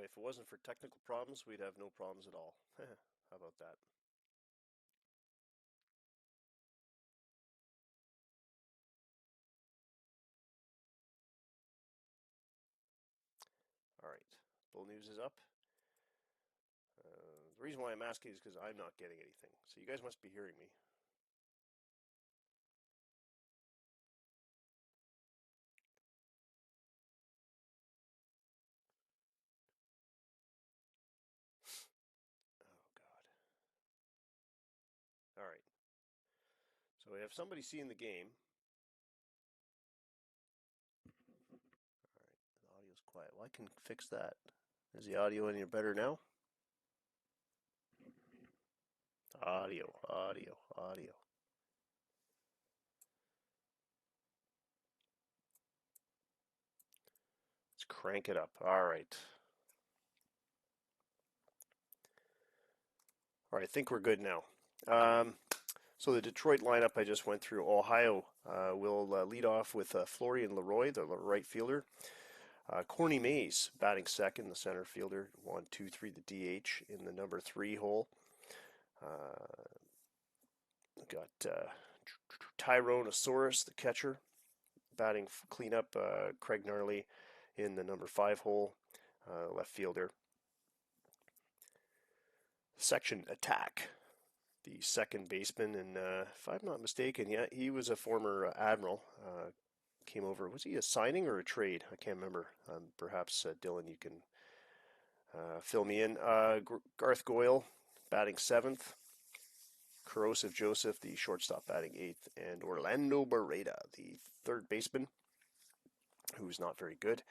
Boy, if it wasn't for technical problems, we'd have no problems at all. How about that? All right, Bull News is up. The reason why I'm asking is because I'm not getting anything. So you guys must be hearing me. Oh, God. All right. So we have somebody seeing the game. All right. The audio's quiet. Well, I can fix that. Is the audio any better now? Audio, audio, audio. Let's crank it up. All right. All right, I think we're good now. So the Detroit lineup I just went through. Ohio will lead off with Florian Leroy, the right fielder. Corny Mays batting second, the center fielder. 1, 2, 3, the DH in the number 3 hole. Got Tyrone Asaurus, the catcher, batting cleanup. Craig Gnarly in the number 5 hole, left fielder. Section attack, the second baseman, and if I'm not mistaken, yeah, he was a former Admiral. Came over. Was he a signing or a trade? I can't remember. Perhaps Dylan, you can fill me in. Garth Goyle batting 7th. Corrosive Joseph, the shortstop, batting 8th, and Orlando Barreda, the third baseman, who's not very good,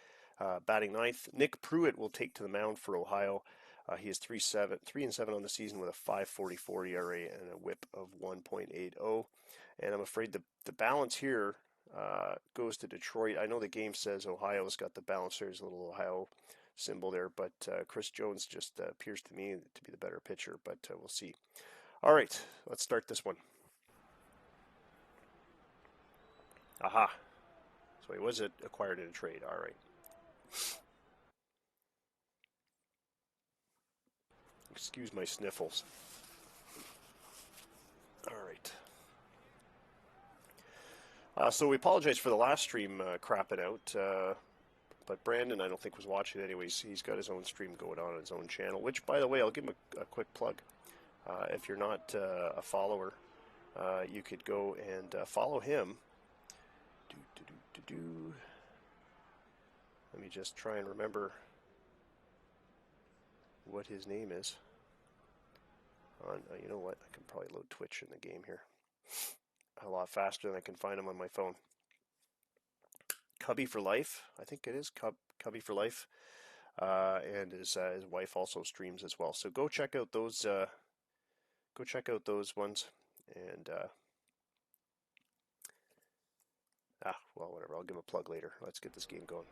batting 9th. Nick Pruitt will take to the mound for Ohio. He is 3-7 on the season with a 5.44 ERA and a WHIP of 1.80. And I'm afraid the balance here goes to Detroit. I know the game says Ohio's got the balance. There's a little Ohio symbol there, but Chris Jones just appears to me to be the better pitcher, but we'll see. All right, let's start this one. Aha. So he was acquired in a trade. All right. Excuse my sniffles. All right. So we apologize for the last stream crapping out. But Brandon, I don't think, was watching anyways. He's got his own stream going on his own channel, which, by the way, I'll give him a quick plug. If you're not a follower, you could go and follow him. Let me just try and remember what his name is. You know what? I can probably load Twitch in the game here a lot faster than I can find him on my phone. Cubby for Life, I think it is Cubby for Life, and his wife also streams as well. So go check out those. Go check out those ones, and well, whatever. I'll give him a plug later. Let's get this game going.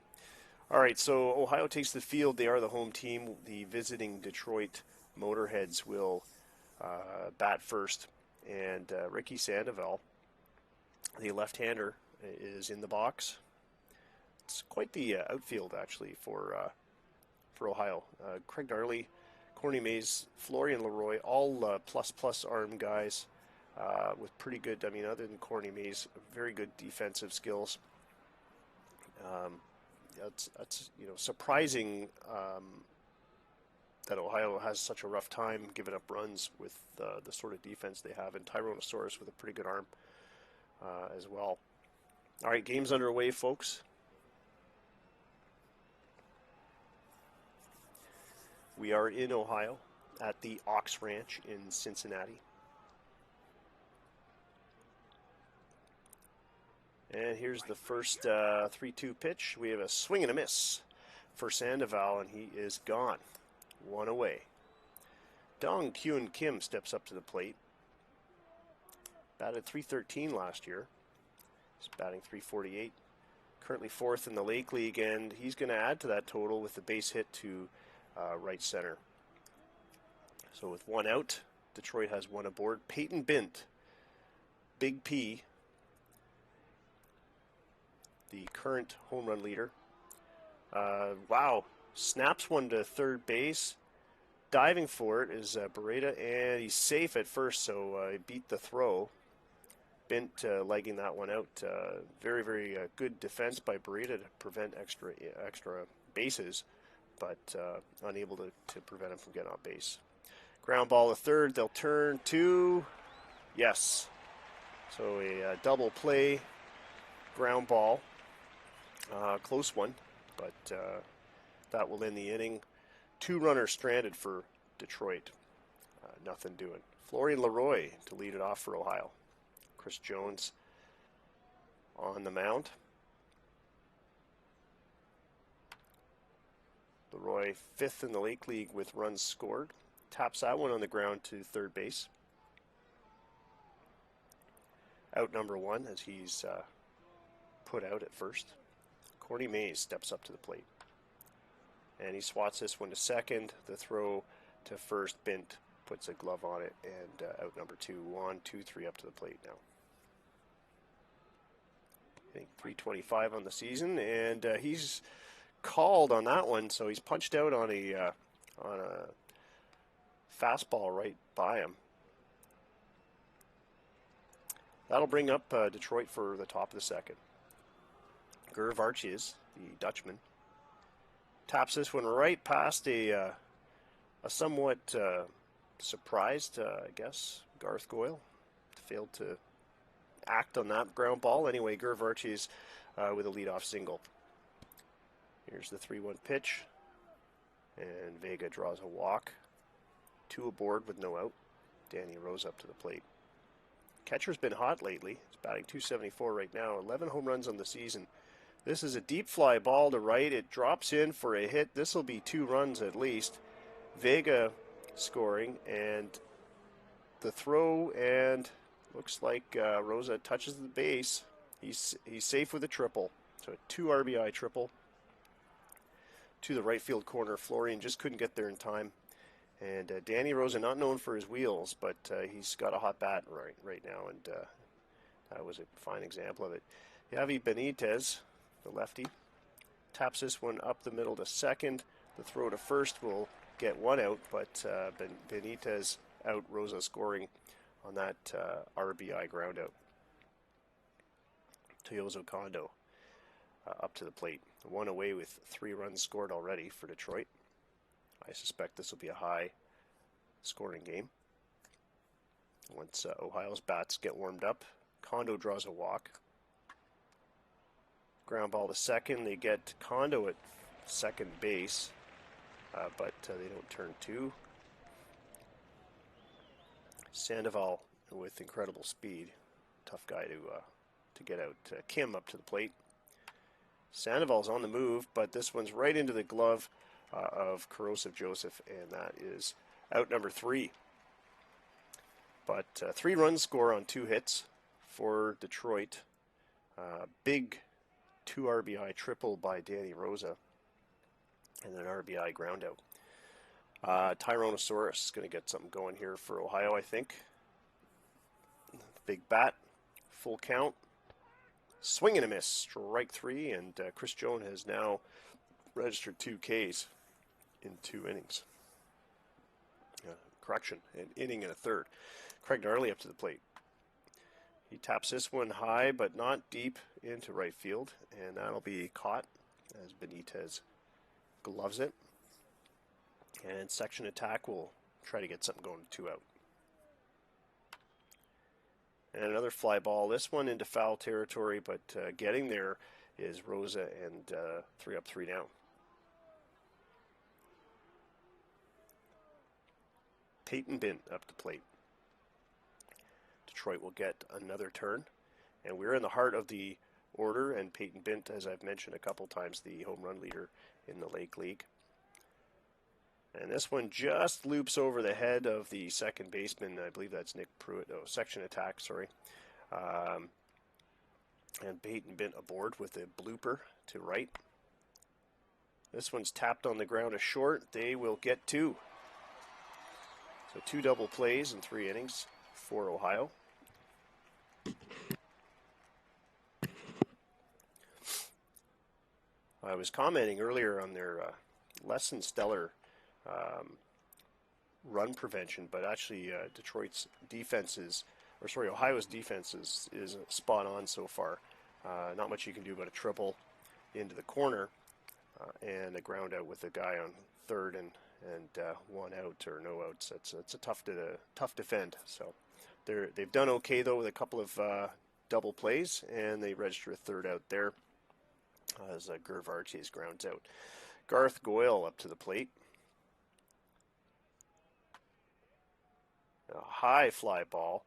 All right, so Ohio takes the field. They are the home team. The visiting Detroit Motorheads will bat first, and Ricky Sandoval, the left-hander, is in the box. It's quite the outfield, actually, for Ohio. Craig Gnarly, Corny Mays, Florian Leroy, all plus arm guys with pretty good, other than Corny Mays, very good defensive skills. That's surprising that Ohio has such a rough time giving up runs with the sort of defense they have, and Tyrannosaurus with a pretty good arm as well. All right, game's underway, folks. We are in Ohio at the Ox Ranch in Cincinnati. And here's the first 3-2 pitch. We have a swing and a miss for Sandoval, and he is gone. One away. Dong Kyun Kim steps up to the plate. Batted .313 last year. He's batting .348. Currently 4th in the Lake League, and he's going to add to that total with the base hit to right center. So with one out, Detroit has one aboard. Peyton Bint, Big P, the current home run leader. Wow, snaps one to third base. Diving for it is Beretta, and he's safe at first, so he beat the throw. Bint legging that one out. Very, very good defense by Beretta to prevent extra bases, but unable to prevent him from getting on base. Ground ball to third. They'll turn to, yes. So a double play, ground ball. Close one, but that will end the inning. 2 runners stranded for Detroit. Nothing doing. Florian Leroy to lead it off for Ohio. Chris Jones on the mound. Leroy 5th in the Lake League with runs scored. Taps that one on the ground to third base. Out number 1 as he's put out at first. Corey Mays steps up to the plate. And he swats this one to second. The throw to first, Bint puts a glove on it, and out number 2. 1, 2, 3 up to the plate now. I think 325 on the season, and he's called on that one, so he's punched out on a fastball right by him. That'll bring up Detroit for the top of the second. Gerv Archies, the Dutchman, taps this one right past a somewhat surprised, I guess, Garth Goyle. Failed to act on that ground ball. Anyway, Gerv Archies with a leadoff single. Here's the 3-1 pitch. And Vega draws a walk. 2 aboard with no out. Danny Rose up to the plate. Catcher's been hot lately. He's batting .274 right now. 11 home runs on the season. This is a deep fly ball to right. It drops in for a hit. This will be 2 runs at least. Vega scoring, and the throw, and looks like Rosa touches the base. He's safe with a triple. So a 2 RBI triple to the right field corner. Florian just couldn't get there in time. And Danny Rosa, not known for his wheels, but he's got a hot bat right now, and that was a fine example of it. Javi Benitez, the lefty, taps this one up the middle to second. The throw to first will get 1 out, but Benitez out, Rosa scoring on that RBI ground out. Toyozo Kondo up to the plate. 1 away with 3 runs scored already for Detroit. I suspect this will be a high scoring game. Once Ohio's bats get warmed up, Kondo draws a walk. Ground ball to second. They get Kondo at second base, but they don't turn 2. Sandoval with incredible speed. Tough guy to get out. Kim up to the plate. Sandoval's on the move, but this one's right into the glove of Corrosive Joseph, and that is out number 3. But 3 runs score on 2 hits for Detroit. Big 2 RBI triple by Danny Rosa, and an RBI ground out. Tyrannosaurus is going to get something going here for Ohio, I think. Big bat, full count. Swing and a miss, strike 3, and Chris Jones has now registered 2 Ks in 2 innings. Correction, an inning and a third. Craig Gnarly up to the plate. He taps this one high, but not deep into right field, and that'll be caught as Benitez gloves it. And section attack will try to get something going to 2 out. And another fly ball. This one into foul territory, but getting there is Rosa, and 3 up, 3 down. Peyton Bint up to plate. Detroit will get another turn, and we're in the heart of the order, and Peyton Bint, as I've mentioned a couple times, the home run leader in the Lake League. And this one just loops over the head of the second baseman. I believe that's Nick Pruitt. Oh, section attack, sorry. And Peyton Bint aboard with a blooper to right. This one's tapped on the ground to short. They will get 2. So 2 double plays in 3 innings for Ohio. I was commenting earlier on their less than stellar run prevention, but actually Detroit's defense Ohio's defense is spot on so far. Not much you can do but a triple into the corner and a ground out with a guy on third and one out or no outs. It's a tough defend. So they've done okay though with a couple of double plays, and they register a third out there as Gervard Chase grounds out. Garth Goyle up to the plate. A high fly ball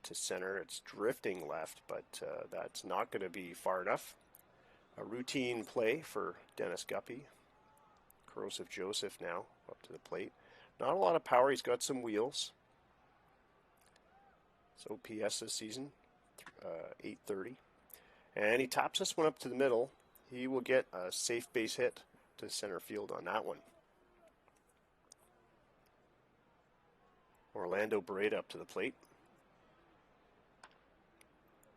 to center. It's drifting left, but that's not going to be far enough. A routine play for Dennis Guppy. Corrosive Joseph now up to the plate. Not a lot of power. He's got some wheels. So OPS this season, 830. And he taps this one up to the middle. He will get a safe base hit to center field on that one. Orlando Barreda up to the plate.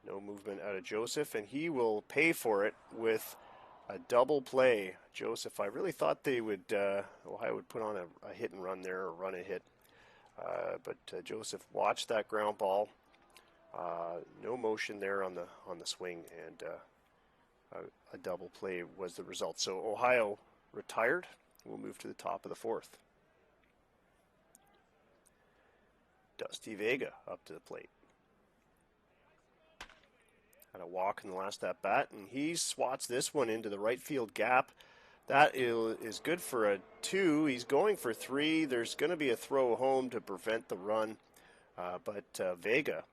No movement out of Joseph, and he will pay for it with a double play. Joseph, I really thought they would, Ohio would put on a hit and run there, or run and hit. But Joseph watched that ground ball. No motion there on the swing, and a double play was the result. So Ohio retired. We'll move to the top of the fourth. Dusty Vega up to the plate. Had a walk in the last at bat, and he swats this one into the right field gap. That is good for a 2. He's going for 3. There's going to be a throw home to prevent the run, but Vega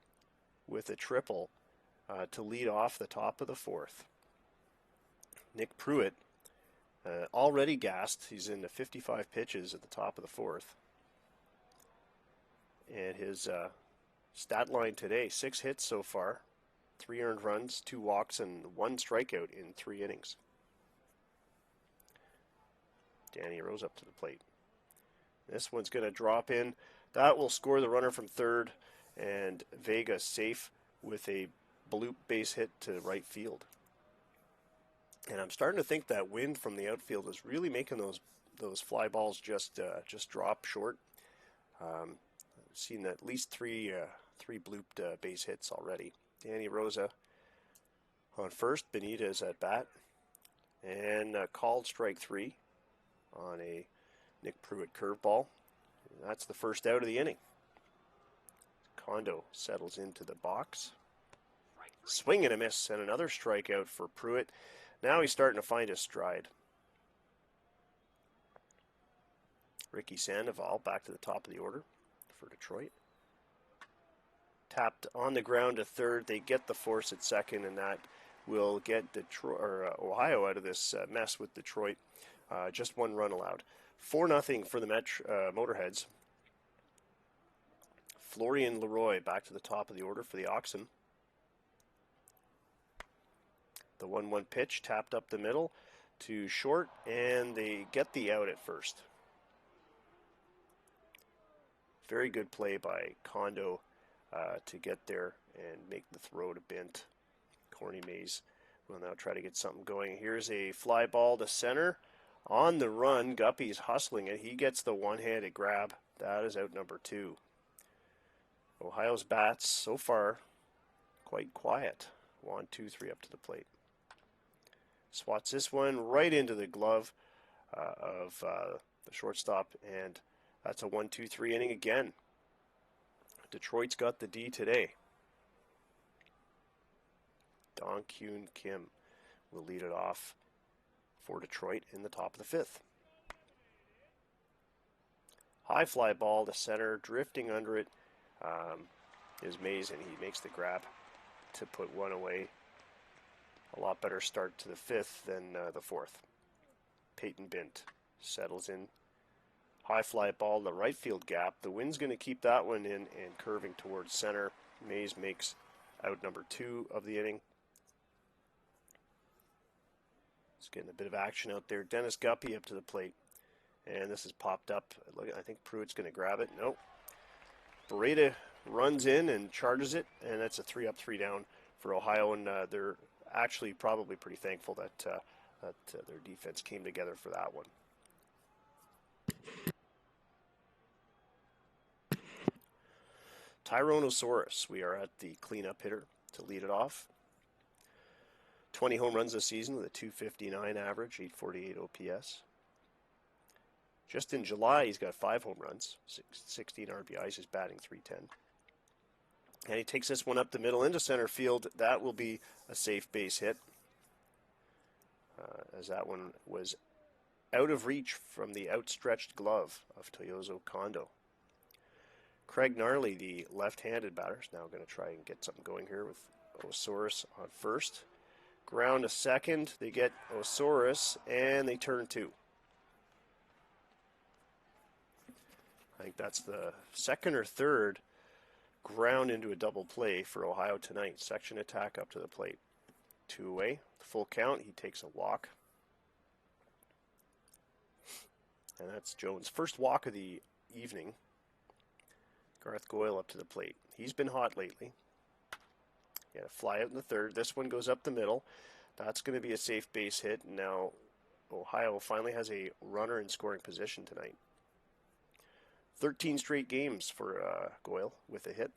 with a triple to lead off the top of the fourth. Nick Pruitt already gassed. He's into 55 pitches at the top of the fourth. And his stat line today, 6 hits so far, 3 earned runs, 2 walks, and 1 strikeout in 3 innings. Danny Rose up to the plate. This one's going to drop in. That will score the runner from third, and Vega safe with a bloop base hit to right field. And I'm starting to think that wind from the outfield is really making those fly balls just drop short. Seen at least three blooped base hits already. Danny Rosa on first, Benitez at bat, and called strike 3 on a Nick Pruitt curveball. That's the first out of the inning. Kondo settles into the box. Swing and a miss, and another strikeout for Pruitt. Now he's starting to find his stride. Ricky Sandoval back to the top of the order for Detroit. Tapped on the ground to third. They get the force at second, and that will get Ohio out of this mess with Detroit. Just 1 run allowed. 4-0 for the Motorheads. Florian Leroy back to the top of the order for the Oxen. The 1-1 pitch tapped up the middle to short, and they get the out at first. Very good play by Kondo to get there and make the throw to Bint. Corny Mays will now try to get something going. Here's a fly ball to center. On the run, Guppy's hustling it. He gets the one-handed grab. That is out number 2. Ohio's bats so far quite quiet. 1, 2, 3 up to the plate. Swats this one right into the glove of the shortstop, and that's a 1, 2, 3 inning again. Detroit's got the D today. Dong Kyun Kim will lead it off for Detroit in the top of the 5th. High fly ball to center, drifting under it is Mays, and he makes the grab to put 1 away. A lot better start to the 5th than the 4th. Peyton Bint settles in. High fly ball, the right field gap. The wind's going to keep that one in and curving towards center. Mays makes out number 2 of the inning. It's getting a bit of action out there. Dennis Guppy up to the plate. And this is popped up. I think Pruitt's going to grab it. Nope. Barreda runs in and charges it, and that's a 3-up, 3-down for Ohio. And they're actually probably pretty thankful that their defense came together for that one. Tyrannosaurus. We are at the cleanup hitter to lead it off. 20 home runs this season with a 259 average, 848 OPS. Just in July, he's got 5 home runs, 16 RBIs. He's batting .310. And he takes this one up the middle into center field. That will be a safe base hit, as that one was out of reach from the outstretched glove of Toyozo Kondo. Craig Gnarly, the left-handed batter, is now going to try and get something going here with Osoris on first. Ground to second. They get Osoris, and they turn 2. I think that's the second or third ground into a double play for Ohio tonight. Section attack up to the plate. 2 away. Full count. He takes a walk. And that's Jones' first walk of the evening. Garth Goyle up to the plate. He's been hot lately. He had a fly out in the third. This one goes up the middle. That's going to be a safe base hit. Now Ohio finally has a runner in scoring position tonight. 13 straight games for Goyle with a hit.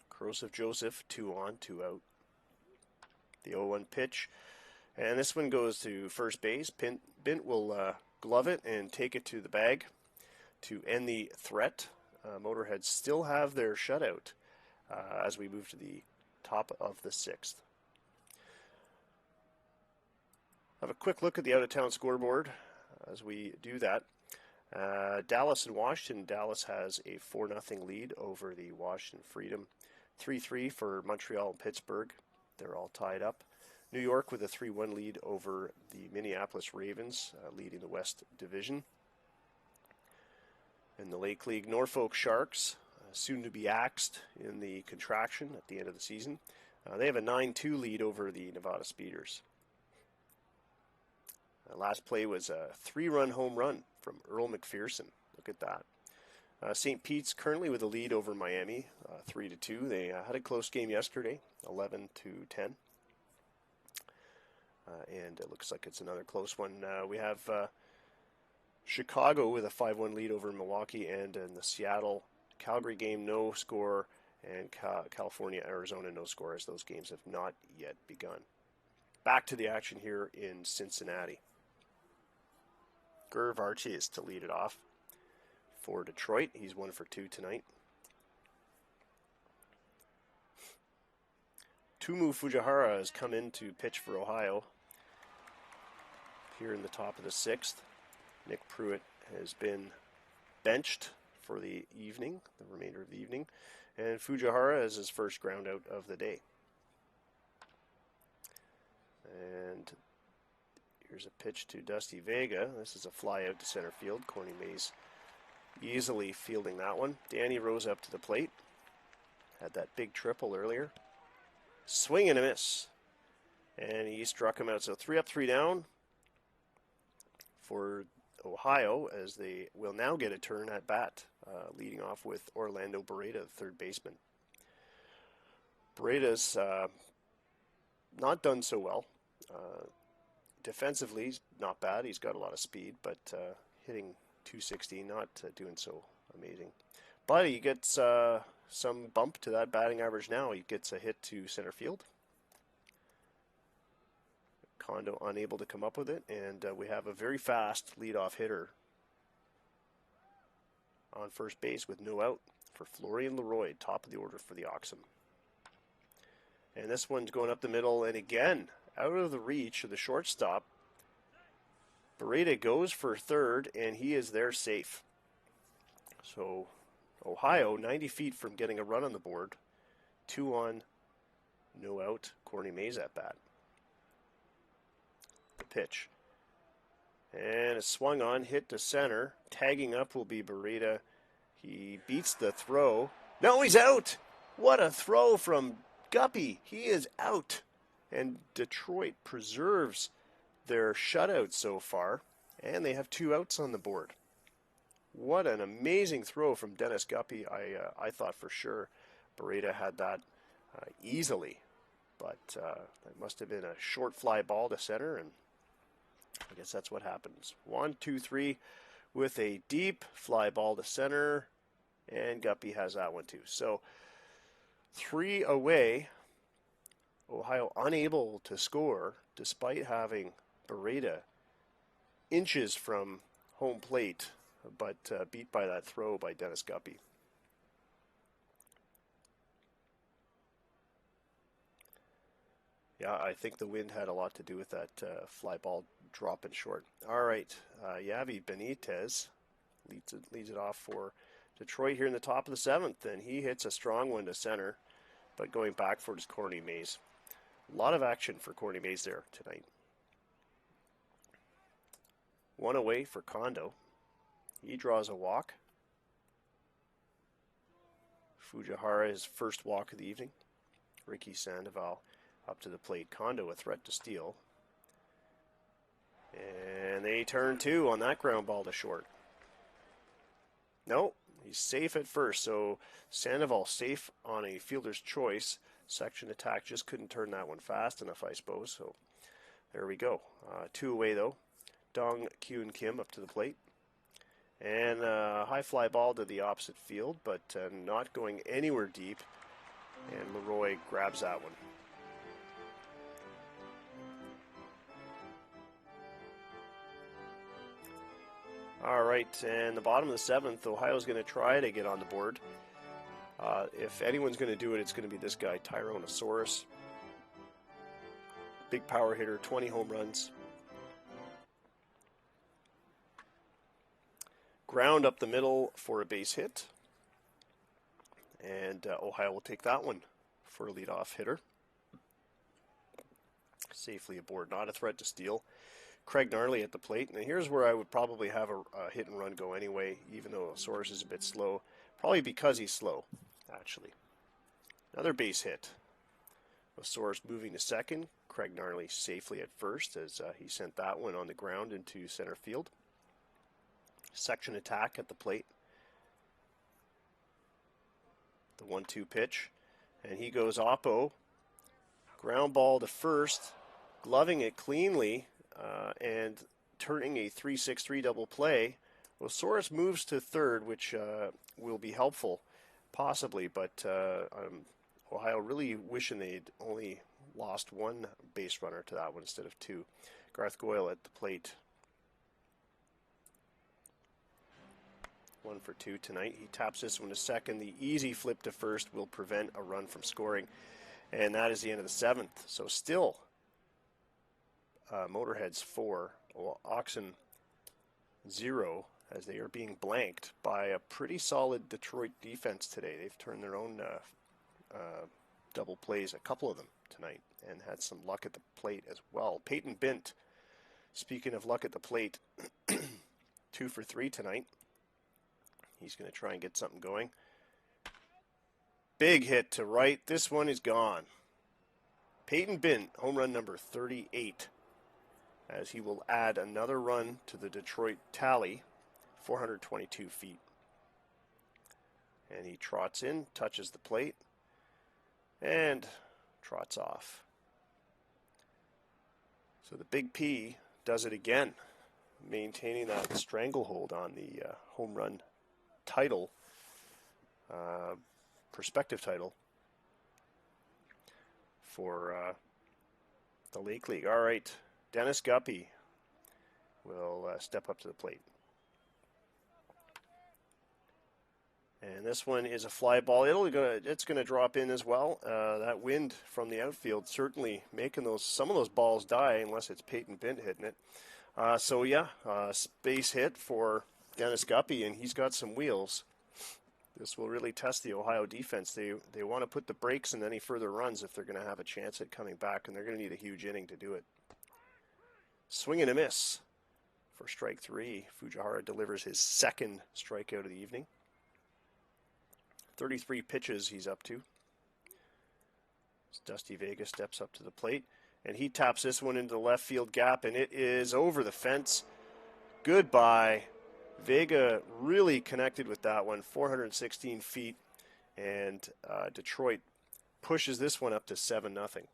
Corrosive Joseph, 2 on, 2 out. The 0-1 pitch. And this one goes to first base. Bint will glove it and take it to the bag to end the threat. Motorheads still have their shutout as we move to the top of the 6th. Have a quick look at the out-of-town scoreboard as we do that. Dallas and Washington. Dallas has a 4-0 lead over the Washington Freedom. 3-3 for Montreal and Pittsburgh. They're all tied up. New York with a 3-1 lead over the Minneapolis Ravens, leading the West Division. In the Lake League, Norfolk Sharks, soon to be axed in the contraction at the end of the season. They have a 9-2 lead over the Nevada Speeders. Last play was a 3-run home run from Earl McPherson. Look at that. St. Pete's currently with a lead over Miami, 3-2. They had a close game yesterday, 11-10. And it looks like it's another close one. We have Chicago with a 5-1 lead over Milwaukee, and in the Seattle-Calgary game, no score, and California-Arizona, no score, as those games have not yet begun. Back to the action here in Cincinnati. Gerv Archies to lead it off for Detroit. He's 1 for 2 tonight. Tumu Fujihara has come in to pitch for Ohio here in the top of the 6th. Nick Pruitt has been benched for the evening, the remainder of the evening, and Fujihara has his first ground out of the day. And here's a pitch to Dusty Vega. This is a fly out to center field. Corny Mays easily fielding that one. Danny Rose up to the plate. Had that big triple earlier. Swing and a miss. And he struck him out. So 3 up, 3 down for Ohio, as they will now get a turn at bat, leading off with Orlando Barreda, the third baseman. Bareda's not done so well. Defensively, he's not bad. He's got a lot of speed, but hitting .260, not doing so amazing. But he gets some bump to that batting average now. He gets a hit to center field. Kondo unable to come up with it, and we have a very fast leadoff hitter on first base with no out for Florian Leroy, top of the order for the Oxum. And this one's going up the middle, and again, out of the reach of the shortstop. Barreda goes for third, and he is there safe. So Ohio, 90 feet from getting a run on the board. 2 on, no out. Corny Mays at bat. The pitch. And it's swung on, hit to center. Tagging up will be Barreda. He beats the throw. No, he's out! What a throw from Guppy. He is out. And Detroit preserves their shutout so far. And they have 2 outs on the board. What an amazing throw from Dennis Guppy. I thought for sure Barreda had that easily. But it must have been a short fly ball to center, and I guess that's what happens. 1, 2, 3 with a deep fly ball to center. And Guppy has that one too. So 3 away. Ohio unable to score despite having Beretta inches from home plate, but beat by that throw by Dennis Guppy. Yeah, I think the wind had a lot to do with that fly ball dropping short. All right, Yavi Benitez leads it off for Detroit here in the top of the 7th, and he hits a strong one to center, but going back for his Corny Mays. A lot of action for Corny Mays there tonight. 1 away for Kondo. He draws a walk. Fujihara, his first walk of the evening. Ricky Sandoval up to the plate. Kondo a threat to steal. And they turn 2 on that ground ball to short. No, he's safe at first. So Sandoval safe on a fielder's choice. Section attack just couldn't turn that one fast enough, I suppose. So there we go. 2 away though. Dong Kyun Kim up to the plate. And a high fly ball to the opposite field, but not going anywhere deep. And Leroy grabs that one. All right, and the bottom of the 7th, Ohio's going to try to get on the board. If anyone's going to do it, it's going to be this guy, Tyronosaurus. Big power hitter, 20 home runs. Ground up the middle for a base hit. And Ohio will take that one for a leadoff hitter. Safely aboard, not a threat to steal. Craig Gnarly at the plate. And here's where I would probably have a hit and run go anyway, even though Soares is a bit slow. Probably because he's slow, actually. Another base hit. With Soares moving to second. Craig Gnarly safely at first as he sent that one on the ground into center field. Section attack at the plate. The 1-2 pitch. And he goes oppo. Ground ball to first. Gloving it cleanly. And turning a 3-6-3 double play. Well, Soares moves to third, which will be helpful, possibly, but Ohio really wishing they'd only lost 1 base runner to that one instead of 2. Garth Goyle at the plate. 1 for 2 tonight. He taps this one to second. The easy flip to first will prevent a run from scoring. And that is the end of the 7th. So still Motorheads 4, Oxen 0, as they are being blanked by a pretty solid Detroit defense today. They've turned their own double plays, a couple of them tonight, and had some luck at the plate as well. Peyton Bint, speaking of luck at the plate, 2 for 3 tonight. He's going to try and get something going. Big hit to right. This one is gone. Peyton Bint, home run number 38, as he will add another run to the Detroit tally, 422 feet. And he trots in, touches the plate, and trots off. So the Big P does it again, maintaining that stranglehold on the home run title, prospective title for the Lake League. All right, Dennis Guppy will step up to the plate. And this one is a fly ball. It's gonna drop in as well. That wind from the outfield certainly making some of those balls die, unless it's Peyton Bint hitting it. So yeah, space hit for Dennis Guppy, and he's got some wheels. This will really test the Ohio defense. They want to put the brakes in any further runs if they're going to have a chance at coming back, and they're going to need a huge inning to do it. Swing and a miss for strike 3. Fujihara delivers his second strikeout of the evening. 33 pitches he's up to. Dusty Vega steps up to the plate, and he taps this one into the left field gap, and it is over the fence. Goodbye. Vega really connected with that one, 416 feet, and Detroit pushes this one up to 7-0.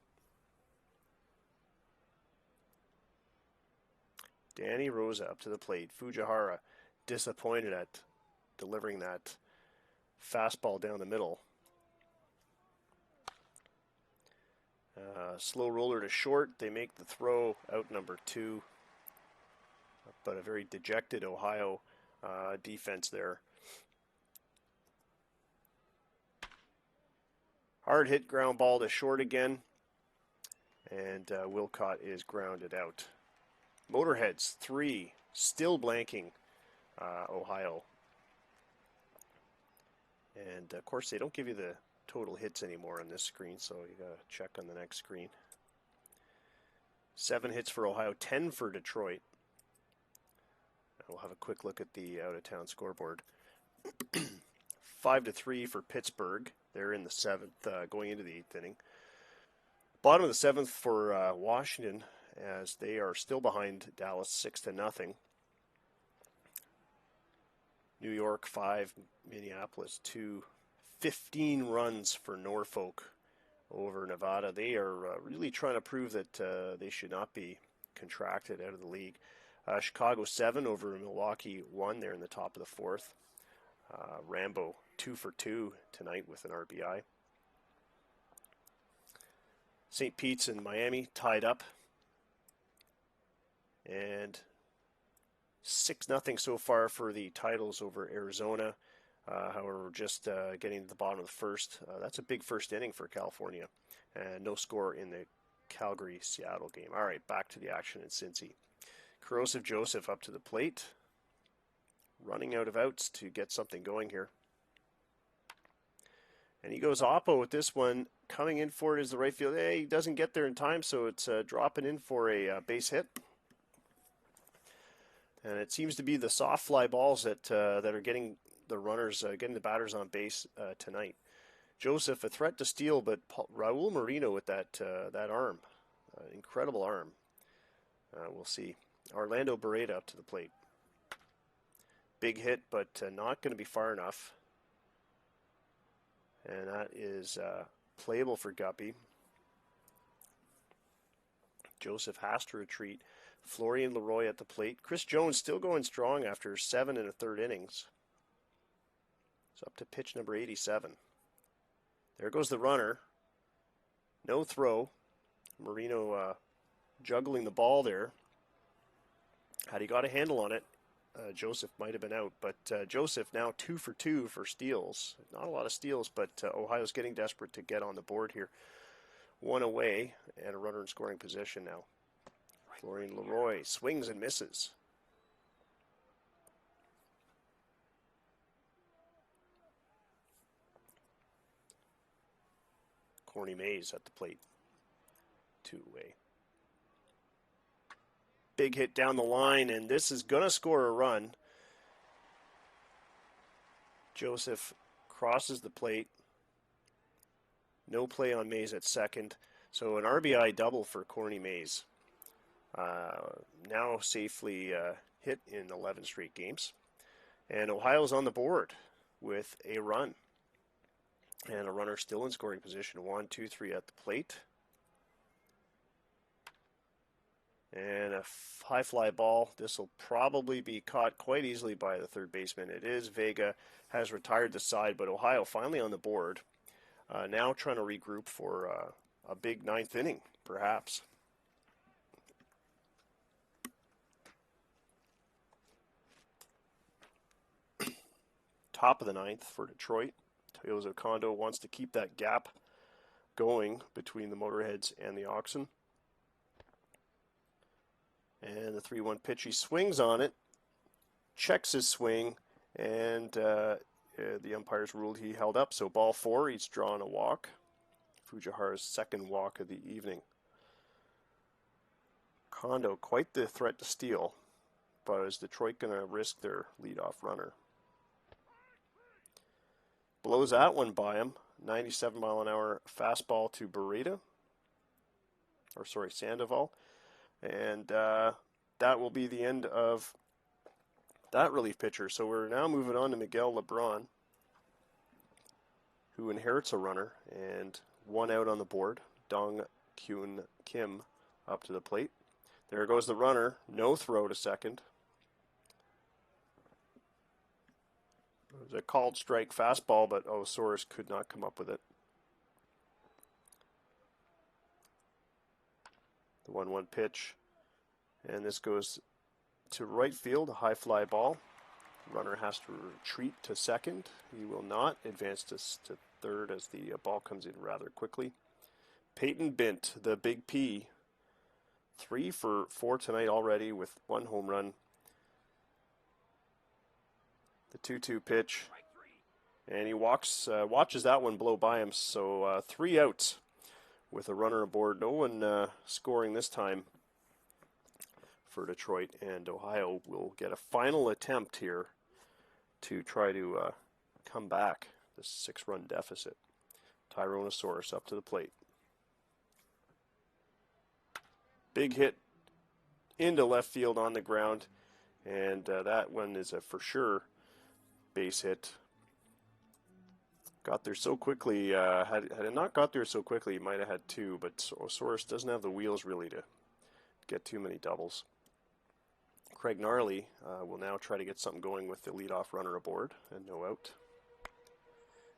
Danny Rosa up to the plate. Fujihara disappointed at delivering that fastball down the middle. Slow roller to short. They make the throw, out number 2. But a very dejected Ohio defense there. Hard hit ground ball to short again. And Wilcott is grounded out. Motorheads 3, still blanking Ohio. And of course, they don't give you the total hits anymore on this screen, so you got to check on the next screen. 7 hits for Ohio, 10 for Detroit. We'll have a quick look at the out-of-town scoreboard. 5-3 for Pittsburgh. They're in the 7th, going into the 8th inning. Bottom of the 7th for Washington, as they are still behind Dallas 6-0. New York 5, Minneapolis 2. 15 runs for Norfolk over Nevada. They are really trying to prove that they should not be contracted out of the league. Chicago 7 over Milwaukee 1. They're in the top of the 4th. Rambo 2 for 2 tonight with an RBI. St. Pete's and Miami tied up. And 6-0 so far for the Titles over Arizona. However, we're just getting to the bottom of the 1st. That's a big first inning for California. And no score in the Calgary-Seattle game. All right, back to the action in Cincy. Corrosive Joseph up to the plate. Running out of outs to get something going here. And he goes oppo with this one. Coming in for it is the right field. Hey, he doesn't get there in time, so it's dropping in for a base hit. And it seems to be the soft fly balls that are getting the runners, getting the batters on base tonight. Joseph, a threat to steal, but Raul Moreno with that arm. Incredible arm. We'll see. Orlando Barreda up to the plate. Big hit, but not going to be far enough. And that is playable for Guppy. Joseph has to retreat. Florian Leroy at the plate. Chris Jones still going strong after 7 1/3 innings. It's up to pitch number 87. There goes the runner. No throw. Moreno juggling the ball there. Had he got a handle on it, Joseph might have been out. But Joseph now 2 for 2 for steals. Not a lot of steals, but Ohio's getting desperate to get on the board here. 1 away and a runner in scoring position now. Florian Leroy swings and misses. Corny Mays at the plate. 2 away. Big hit down the line, and this is going to score a run. Joseph crosses the plate. No play on Mays at second. So an RBI double for Corny Mays. Now safely hit in 11 straight games. And Ohio's on the board with a run. And a runner still in scoring position. 1, 2, 3 at the plate. And a high fly ball. This will probably be caught quite easily by the third baseman. It is. Vega has retired the side, but Ohio finally on the board. Now trying to regroup for a big 9th inning, perhaps. Top of the 9th for Detroit. Teozo Kondo wants to keep that gap going between the Motorheads and the Oxen. And the 3-1 pitch, he swings on it, checks his swing, and the umpires ruled he held up. So ball 4, he's drawn a walk. Fujihara's second walk of the evening. Kondo, quite the threat to steal, but is Detroit going to risk their leadoff runner? Blows that one by him. 97-mile-an-hour fastball to Barreda. Sandoval. And that will be the end of that relief pitcher. So we're now moving on to Miguel Lebron, who inherits a runner, and 1 out on the board. Dong Kyun Kim up to the plate. There goes the runner. No throw to second. It was a called strike fastball, but Osoris could not come up with it. The 1-1 pitch. And this goes to right field, a high fly ball. Runner has to retreat to second. He will not advance to third as the ball comes in rather quickly. Peyton Bint, the Big P, 3 for 4 tonight already with 1 home run. The 2-2 pitch, and he watches that one blow by him. So 3 outs with a runner aboard. No one scoring this time for Detroit, and Ohio will get a final attempt here to try to come back this 6-run deficit. Tyrannosaurus up to the plate. Big hit into left field on the ground, and that one is a for sure base hit. Got there so quickly. Had it not got there so quickly, he might have had 2, but Osoris doesn't have the wheels really to get too many doubles. Craig Gnarly will now try to get something going with the leadoff runner aboard, and no out.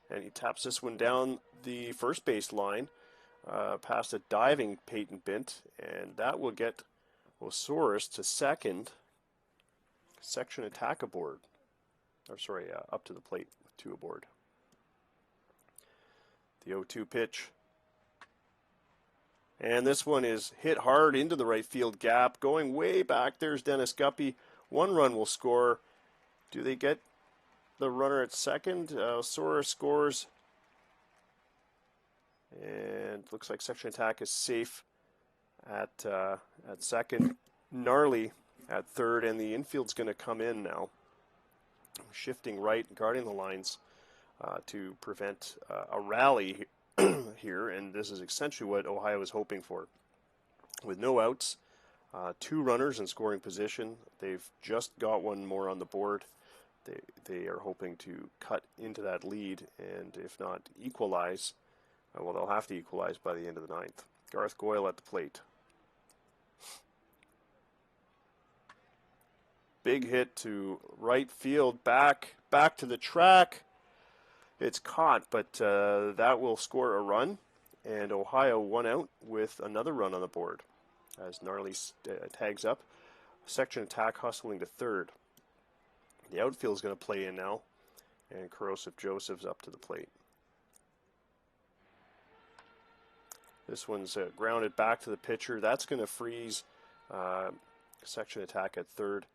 And he taps this one down the first base line, past a diving Peyton Bint, and that will get Osoris to second. Section attack aboard. Up to the plate with 2 aboard. The 0-2 pitch. And this one is hit hard into the right field gap, going way back. There's Dennis Guppy. 1 run will score. Do they get the runner at second? Osoris scores. And looks like section attack is safe at second. Gnarly at third, and the infield's going to come in now. Shifting right, guarding the lines to prevent a rally here, and this is essentially what Ohio is hoping for. With no outs, 2 runners in scoring position, they've just got 1 more on the board. They are hoping to cut into that lead, and if not equalize, well, they'll have to equalize by the end of the 9th. Garth Goyle at the plate. Big hit to right field, back to the track. It's caught, but that will score a run, and Ohio 1 out with another run on the board as Gnarly tags up. Section attack hustling to third. The outfield is going to play in now, and Corrosive Joseph's up to the plate. This one's grounded back to the pitcher. That's going to freeze section attack at third.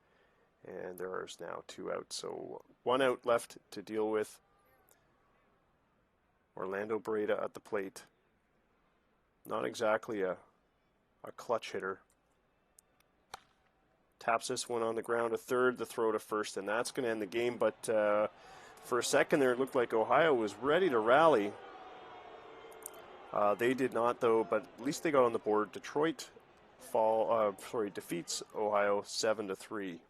And there is now 2 outs. So 1 out left to deal with. Orlando Breda at the plate. Not exactly a clutch hitter. Taps this one on the ground to third, the throw to first, and that's going to end the game. But for a second there, it looked like Ohio was ready to rally. They did not, though, but at least they got on the board. Detroit defeats Ohio 7-3.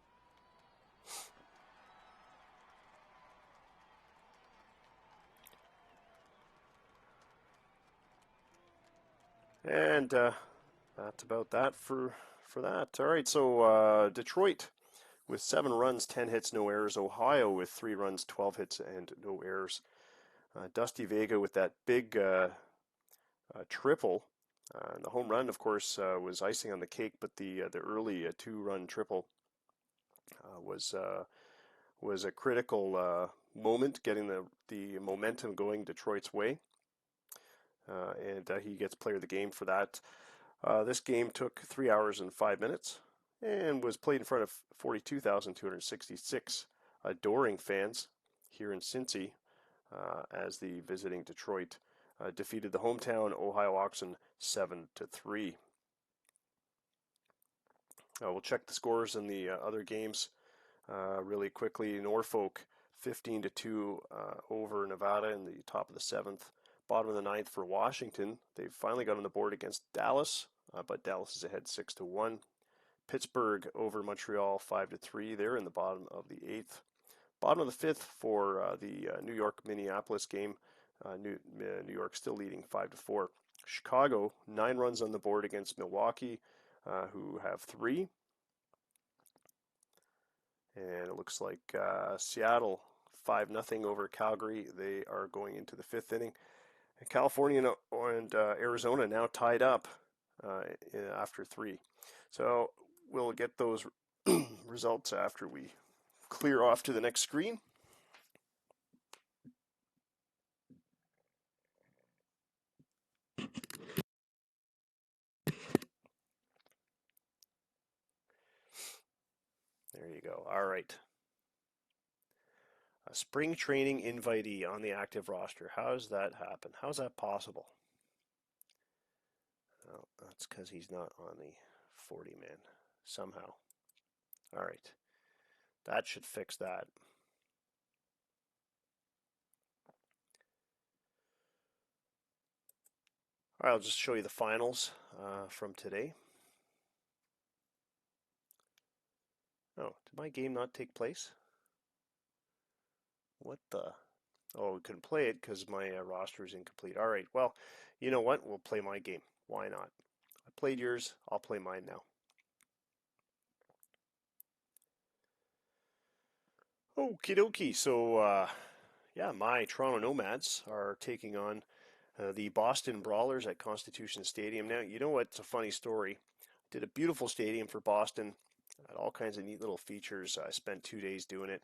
And that's about that for that. All right, so Detroit with 7 runs, 10 hits, no errors. Ohio with 3 runs, 12 hits, and no errors. Dusty Vega with that big triple. And the home run, of course, was icing on the cake, but the early 2-run triple was a critical moment, getting the momentum going Detroit's way. And he gets player of the game for that. This game took 3 hours and 5 minutes and was played in front of 42,266 adoring fans here in Cincy as the visiting Detroit defeated the hometown Ohio Oxen 7-3. We'll check the scores in the other games really quickly. Norfolk 15-2 over Nevada in the top of the 7th. Bottom of the 9th for Washington. They've finally got on the board against Dallas, but Dallas is ahead 6-1. Pittsburgh over Montreal 5-3. They're in the bottom of the 8th. Bottom of the 5th for the New York-Minneapolis game. New York still leading 5-4. Chicago 9 runs on the board against Milwaukee, who have 3. And it looks like Seattle 5-0 over Calgary. They are going into the 5th inning. And California and Arizona now tied up after 3. So we'll get those results after we clear off to the next screen. There you go. All right. A spring training invitee on the active roster. How does that happen? How's that possible? Well, that's because he's not on the 40-man somehow. All right. That should fix that. All right, I'll just show you the finals from today. Oh, did my game not take place? What the? Oh, we couldn't play it because my roster is incomplete. All right, well, you know what? We'll play my game. Why not? I played yours. I'll play mine now. Okie dokie. So, yeah, my Toronto Nomads are taking on the Boston Brawlers at Constitution Stadium. Now, you know what? It's a funny story. Did a beautiful stadium for Boston. Had all kinds of neat little features. I spent 2 days doing it.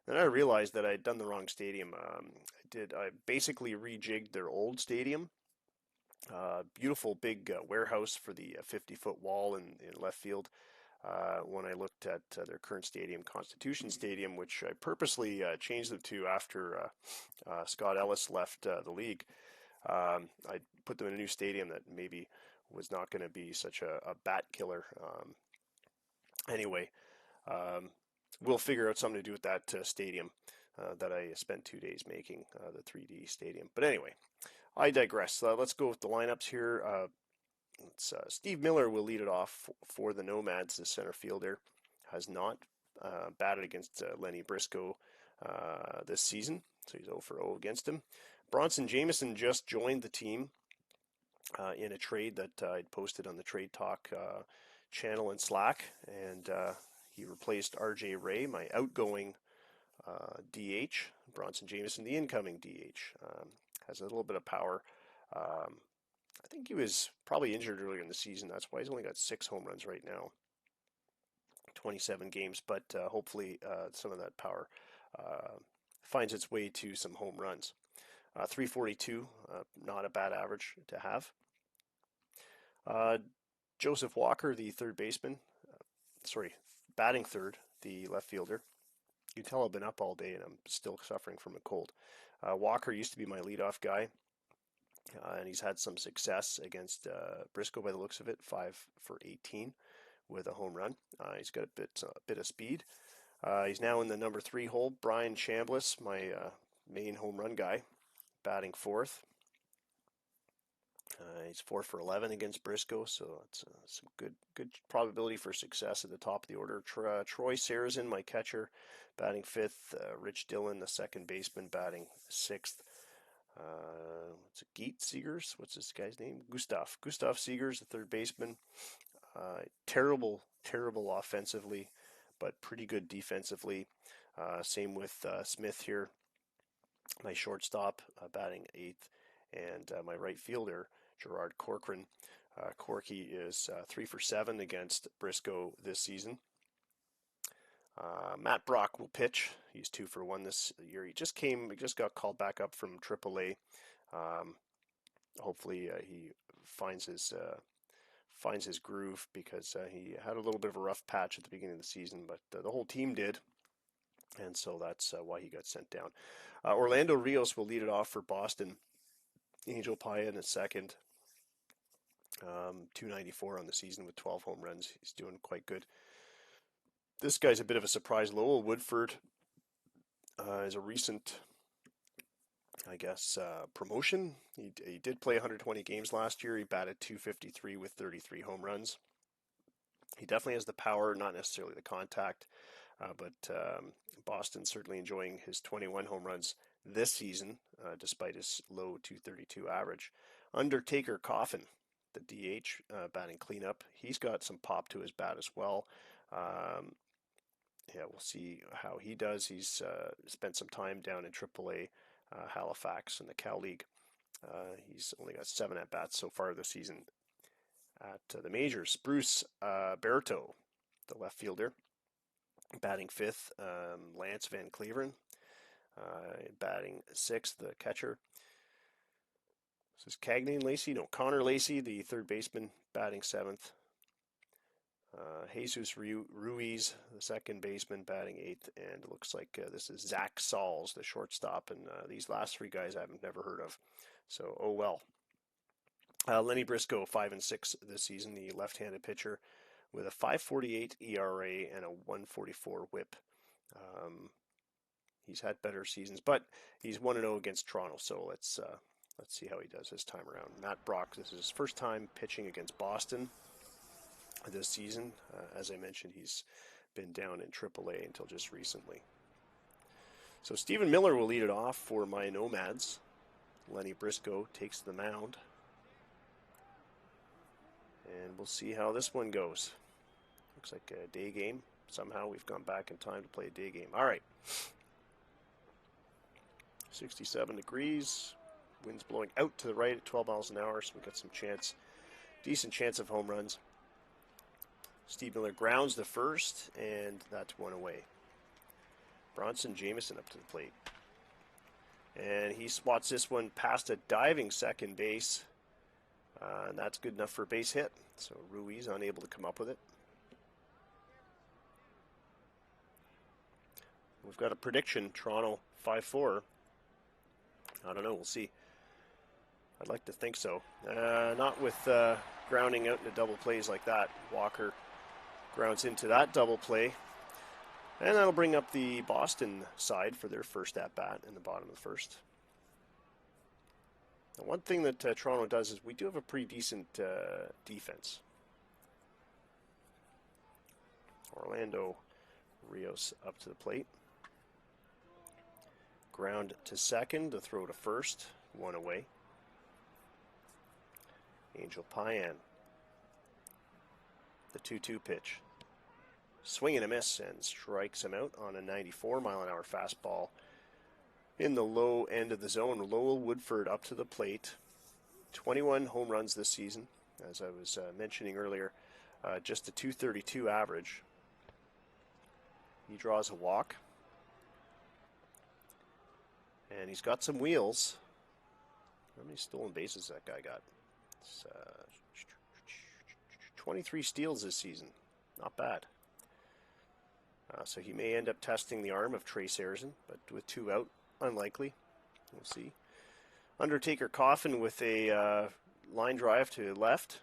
Then I realized that I'd done the wrong stadium. I basically rejigged their old stadium. Beautiful big warehouse for the 50-foot wall in left field. When I looked at their current stadium, Constitution Stadium, which I purposely changed them to after Scott Ellis left the league. I put them in a new stadium that maybe was not going to be such a bat killer. Anyway, we'll figure out something to do with that stadium that I spent 2 days making, the 3D stadium. But anyway, I digress. Let's go with the lineups here. Steve Miller will lead it off for the Nomads. The center fielder has not batted against Lenny Briscoe this season, so he's 0 for 0 against him. Bronson Jameson just joined the team in a trade that I'd posted on the Trade Talk channel in Slack, and he replaced RJ Ray, my outgoing DH. Bronson Jameson, the incoming DH, has a little bit of power. I think he was probably injured earlier in the season. That's why he's only got 6 home runs right now, 27 games. But hopefully some of that power finds its way to some home runs. 342, not a bad average to have. Joseph Walker, the third baseman, batting third, the left fielder. You can tell I've been up all day and I'm still suffering from a cold. Walker used to be my leadoff guy, and he's had some success against Briscoe by the looks of it, 5 for 18 with a home run. He's got a bit of speed. He's now in the number 3 hole. Brian Chambliss, my main home run guy, batting fourth. He's 4 for 11 against Briscoe, so it's some good probability for success at the top of the order. Troy Sarazin, my catcher, batting 5th. Rich Dillon, the second baseman, batting 6th. Geet Seegers? What's this guy's name? Gustav Seegers, the third baseman. Terrible offensively, but pretty good defensively. Same with Smith here, my shortstop, batting 8th, and my right fielder, Gerard Corcoran. Corky is 3 for 7 against Briscoe this season. Matt Brock will pitch. He's 2 for 1 this year. He just got called back up from AAA. Hopefully he finds his groove, because he had a little bit of a rough patch at the beginning of the season, but the whole team did, and so that's why he got sent down. Orlando Rios will lead it off for Boston. Angel Paya in a second. 294 on the season with 12 home runs. He's doing quite good. This guy's a bit of a surprise. Lowell Woodford is a recent, I guess, promotion. He did play 120 games last year. He batted 253 with 33 home runs. He definitely has the power, not necessarily the contact, but Boston's certainly enjoying his 21 home runs this season, despite his low 232 average. Undertaker Coffin, the DH, batting cleanup. He's got some pop to his bat as well. Yeah, we'll see how he does. He's spent some time down in AAA Halifax in the Cal League. He's only got 7 at-bats so far this season at the majors. Bruce Berto, the left fielder, batting 5th. Lance Van Cleveren batting 6th, the catcher. This is Cagney and Lacey. No, Connor Lacey, the third baseman, batting 7th. Jesus Ruiz, the second baseman, batting 8th. And it looks like this is Zach Sauls, the shortstop. And these last 3 guys I've never heard of. So, oh well. Lenny Briscoe, 5-6 this season, the left-handed pitcher, with a 5.48 ERA and a 1.44 WHIP. He's had better seasons, but he's 1-0 against Toronto. So let's see how he does this time around. Matt Brock, this is his first time pitching against Boston this season. As I mentioned, he's been down in AAA until just recently. So Stephen Miller will lead it off for my Nomads. Lenny Briscoe takes the mound. And we'll see how this one goes. Looks like a day game. Somehow we've gone back in time to play a day game. All right. 67 degrees. Wind's blowing out to the right at 12 miles an hour, so we've got some chance, decent chance of home runs. Steve Miller grounds the first, and that's 1 away. Bronson Jameson up to the plate. And he swats this one past a diving second base. And that's good enough for a base hit. So Ruiz unable to come up with it. We've got a prediction, Toronto 5-4. I don't know, we'll see. I'd like to think so. Not with grounding out into double plays like that. Walker grounds into that double play. And that'll bring up the Boston side for their first at-bat in the bottom of the first. Now, one thing that Toronto does is we do have a pretty decent defense. Orlando Rios up to the plate. Ground to second, the throw to first, 1 away. Angel Payan. The 2-2 pitch. Swing and a miss, and strikes him out on a 94-mile-an-hour fastball in the low end of the zone. Lowell Woodford up to the plate. 21 home runs this season, as I was mentioning earlier. Just a .232 average. He draws a walk. And he's got some wheels. How many stolen bases that guy got? It's, 23 steals this season. Not bad. So he may end up testing the arm of Trace Arizin, but with 2 out, unlikely. We'll see. Undertaker Coffin with a line drive to left.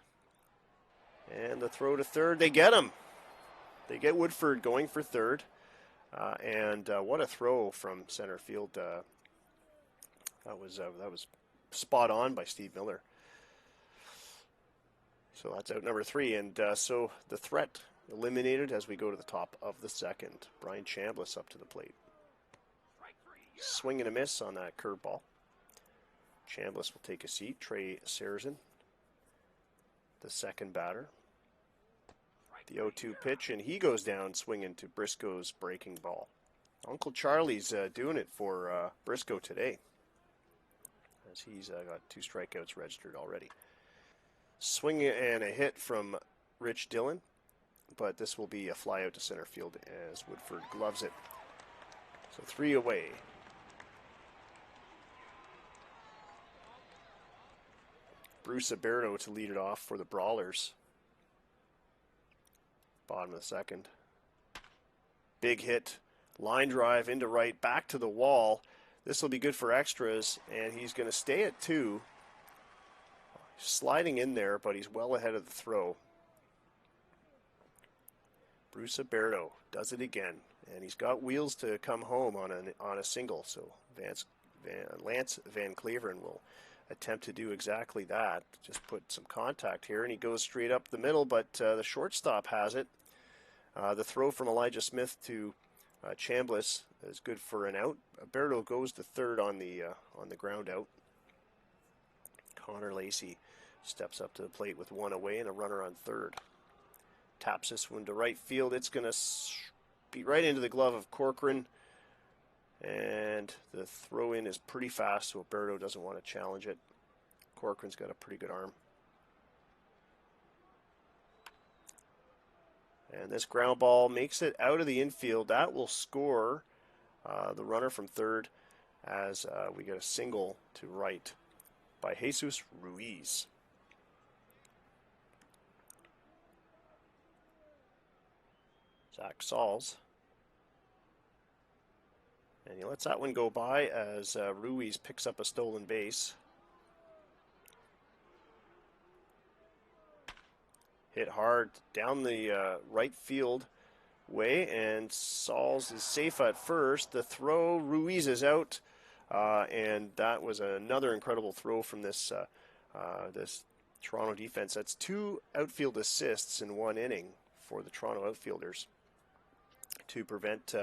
And the throw to third. They get him. They get Woodford going for third. And what a throw from center field. That was spot on by Steve Miller. So that's out number 3. And so the threat eliminated as we go to the top of the second. Brian Chambliss up to the plate. Swing and a miss on that curveball. Chambliss will take a seat. Trey Serzin, the second batter. The 0-2 pitch, and he goes down swinging to Briscoe's breaking ball. Uncle Charlie's doing it for Briscoe today, as he's got 2 strikeouts registered already. Swing and a hit from Rich Dillon, but this will be a fly out to center field as Woodford gloves it. So 3 away. Bruce Aberto to lead it off for the Brawlers. Bottom of the second. Big hit. Line drive into right, back to the wall. This will be good for extras, and he's going to stay at 2. Sliding in there, but he's well ahead of the throw. Bruce Aberto does it again, and he's got wheels to come home on a single. So Lance Van Cleveren will attempt to do exactly that. Just put some contact here, and he goes straight up the middle, but the shortstop has it. The throw from Elijah Smith to Chambliss is good for an out. Aberto goes to third on the ground out. Connor Lacey steps up to the plate with 1 away and a runner on third. Taps this one to right field. It's going to beat right into the glove of Corcoran. And the throw-in is pretty fast, so Alberto doesn't want to challenge it. Corcoran's got a pretty good arm. And this ground ball makes it out of the infield. That will score the runner from third as we get a single to right by Jesus Ruiz. Zach Sauls. And he lets that one go by as Ruiz picks up a stolen base. Hit hard down the right field way, and Sauls is safe at first. The throw, Ruiz is out, and that was another incredible throw from this this Toronto defense. That's 2 outfield assists in 1 inning for the Toronto outfielders to prevent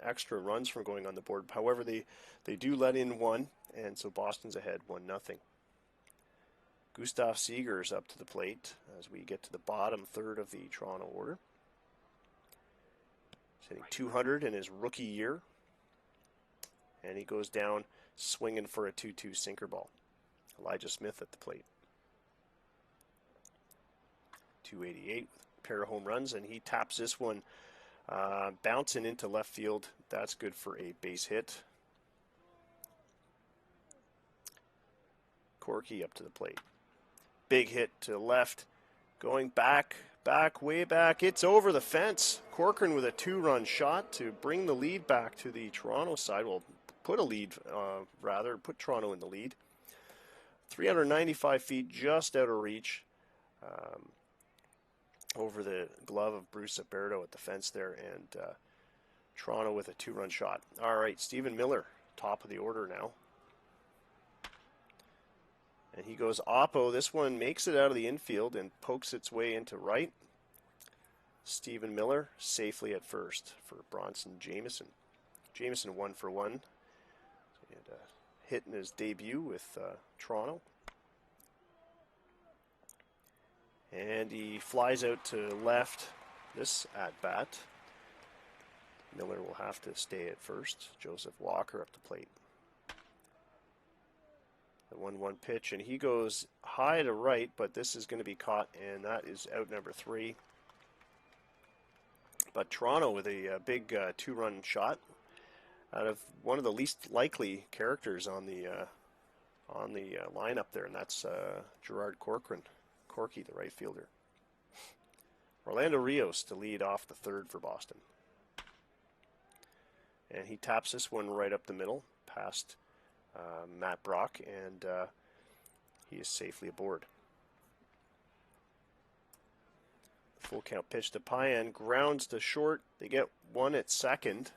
extra runs from going on the board. However, they do let in 1, and so Boston's ahead 1-0. Gustav Seegers up to the plate as we get to the bottom third of the Toronto order. He's hitting 200 in his rookie year, and he goes down swinging for a 2-2 sinker ball. Elijah Smith at the plate. 288 with a pair of home runs, and he taps this one bouncing into left field. That's good for a base hit. Corky up to the plate. Big hit to left. Going back, way back. It's over the fence. Corcoran with a 2-run shot to bring the lead back to the Toronto side. Well, put Toronto in the lead. 395 feet just out of reach. Over the glove of Bruce Alberto at the fence there, and Toronto with a 2-run shot. All right, Stephen Miller, top of the order now. And he goes oppo. This one makes it out of the infield and pokes its way into right. Stephen Miller safely at first for Bronson Jameson. Jameson 1 for 1. He had a hit in his debut with Toronto. And he flies out to left this at-bat. Miller will have to stay at first. Joseph Walker up the plate. The 1-1 pitch, and he goes high to right, but this is going to be caught, and that is out number 3. But Toronto with a big 2-run shot out of one of the least likely characters on the lineup there, and that's Gerard Corcoran. Corky, the right fielder. Orlando Rios to lead off the third for Boston. And he taps this one right up the middle past Matt Brock, and he is safely aboard. Full count pitch to Payan, grounds to short. They get 1 at second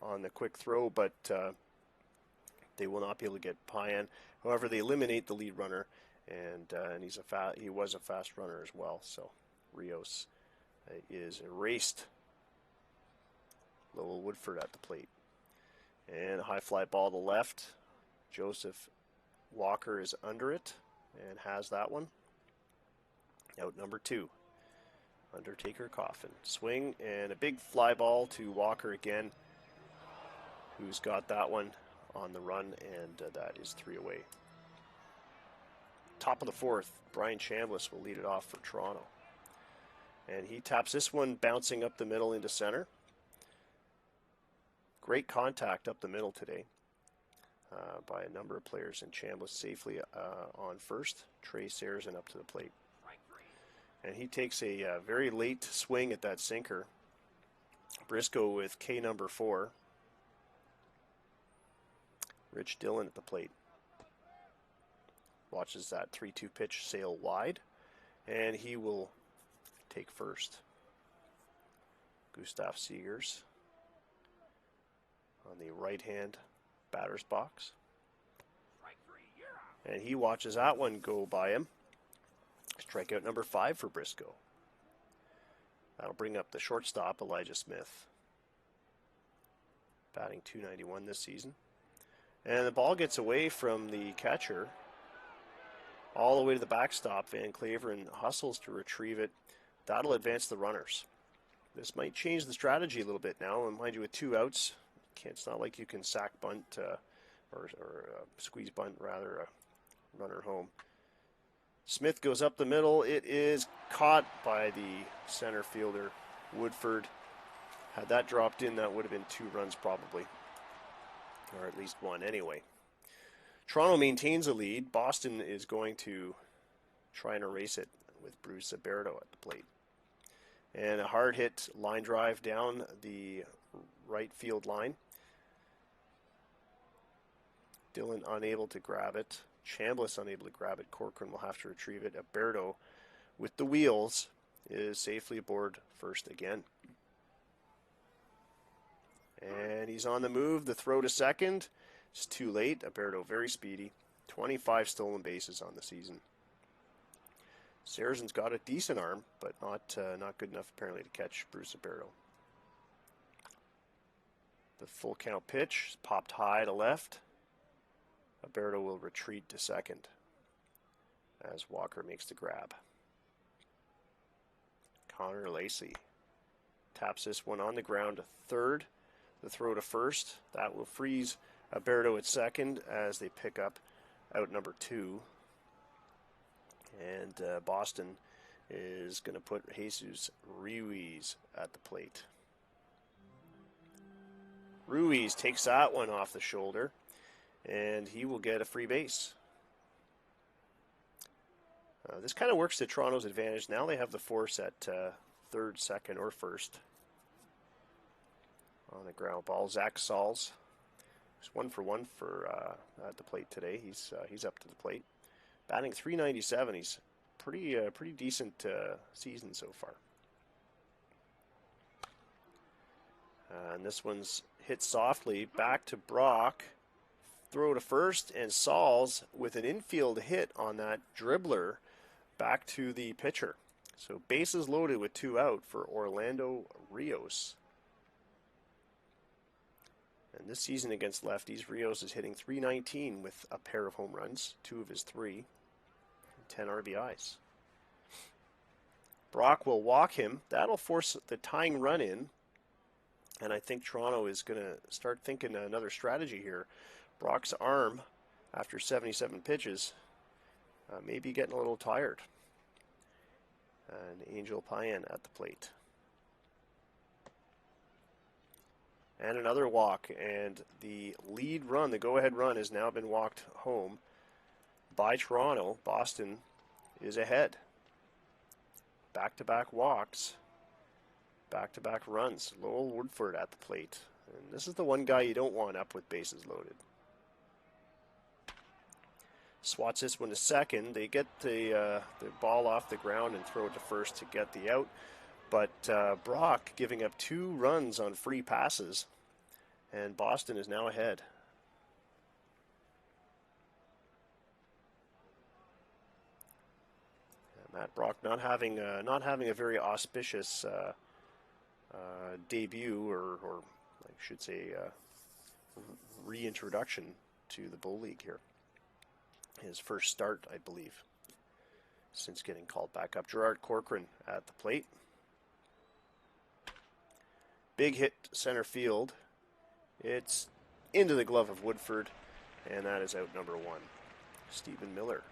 on the quick throw, but they will not be able to get Payan. However, they eliminate the lead runner, and he was a fast runner as well. So Rios is erased. Lowell Woodford at the plate. And a high fly ball to left. Joseph Walker is under it and has that one. Out number 2. Undertaker Coffin. Swing and a big fly ball to Walker again, who's got that one on the run, and that is 3 away. Top of the 4th, Brian Chambliss will lead it off for Toronto. And he taps this one bouncing up the middle into center. Great contact up the middle today by a number of players, and Chambliss safely on first. Trey Sarazen up to the plate. And he takes a very late swing at that sinker. Briscoe with K number 4. Rich Dillon at the plate. Watches that 3-2 pitch sail wide, and he will take first. Gustav Seegers on the right-hand batter's box. And he watches that one go by him. Strikeout number 5 for Briscoe. That'll bring up the shortstop, Elijah Smith. Batting .291 this season. And the ball gets away from the catcher all the way to the backstop. Van Claveren hustles to retrieve it. That'll advance the runners. this might change the strategy a little bit now. And mind you, with 2 outs, it's not like you can sack bunt or squeeze bunt, rather, a runner home. Smith goes up the middle. It is caught by the center fielder, Woodford. Had that dropped in, that would have been 2 runs probably, or at least 1 anyway. Toronto maintains a lead. Boston is going to try and erase it with Bruce Aberto at the plate. And a hard hit line drive down the right field line. Dillon unable to grab it. Chambliss unable to grab it. Corcoran will have to retrieve it. Aberto, with the wheels, is safely aboard first again. And he's on the move. The throw to second. It's too late. Aberto very speedy. 25 stolen bases on the season. Sarazen's got a decent arm, but not good enough apparently to catch Bruce Aberto. The full count pitch is popped high to left. Aberto will retreat to second as Walker makes the grab. Connor Lacey taps this one on the ground to third. The throw to first. That will freeze Aberto at second as they pick up out number 2. And Boston is going to put Jesus Ruiz at the plate. Ruiz takes that one off the shoulder, and he will get a free base. This kind of works to Toronto's advantage. Now they have the force at third, second, or first. On the ground ball, Zach Sauls. He's 1 for 1 for at the plate today. He's up to the plate. Batting .397. He's pretty decent season so far. And this one's hit softly back to Brock. Throw to first, and Sauls with an infield hit on that dribbler back to the pitcher. So bases loaded with 2 out for Orlando Rios. And this season against lefties, Rios is hitting .319 with a pair of home runs, 2 of his 3, and 10 RBIs. Brock will walk him. That'll force the tying run in. And I think Toronto is going to start thinking another strategy here. Brock's arm, after 77 pitches, may be getting a little tired. And Angel Payan at the plate. And another walk, and the lead run, the go-ahead run, has now been walked home by Toronto. Boston is ahead. Back-to-back walks, back-to-back runs. Lowell Woodford at the plate. And this is the one guy you don't want up with bases loaded. Swats this one to second. They get the ball off the ground and throw it to first to get the out. But Brock giving up 2 runs on free passes, and Boston is now ahead. And Matt Brock not having a very auspicious debut, or I should say reintroduction to the Bull League here. His first start, I believe, since getting called back up. Gerard Corcoran at the plate. Big hit center field. It's into the glove of Woodford, and that is out number 1. Stephen Miller.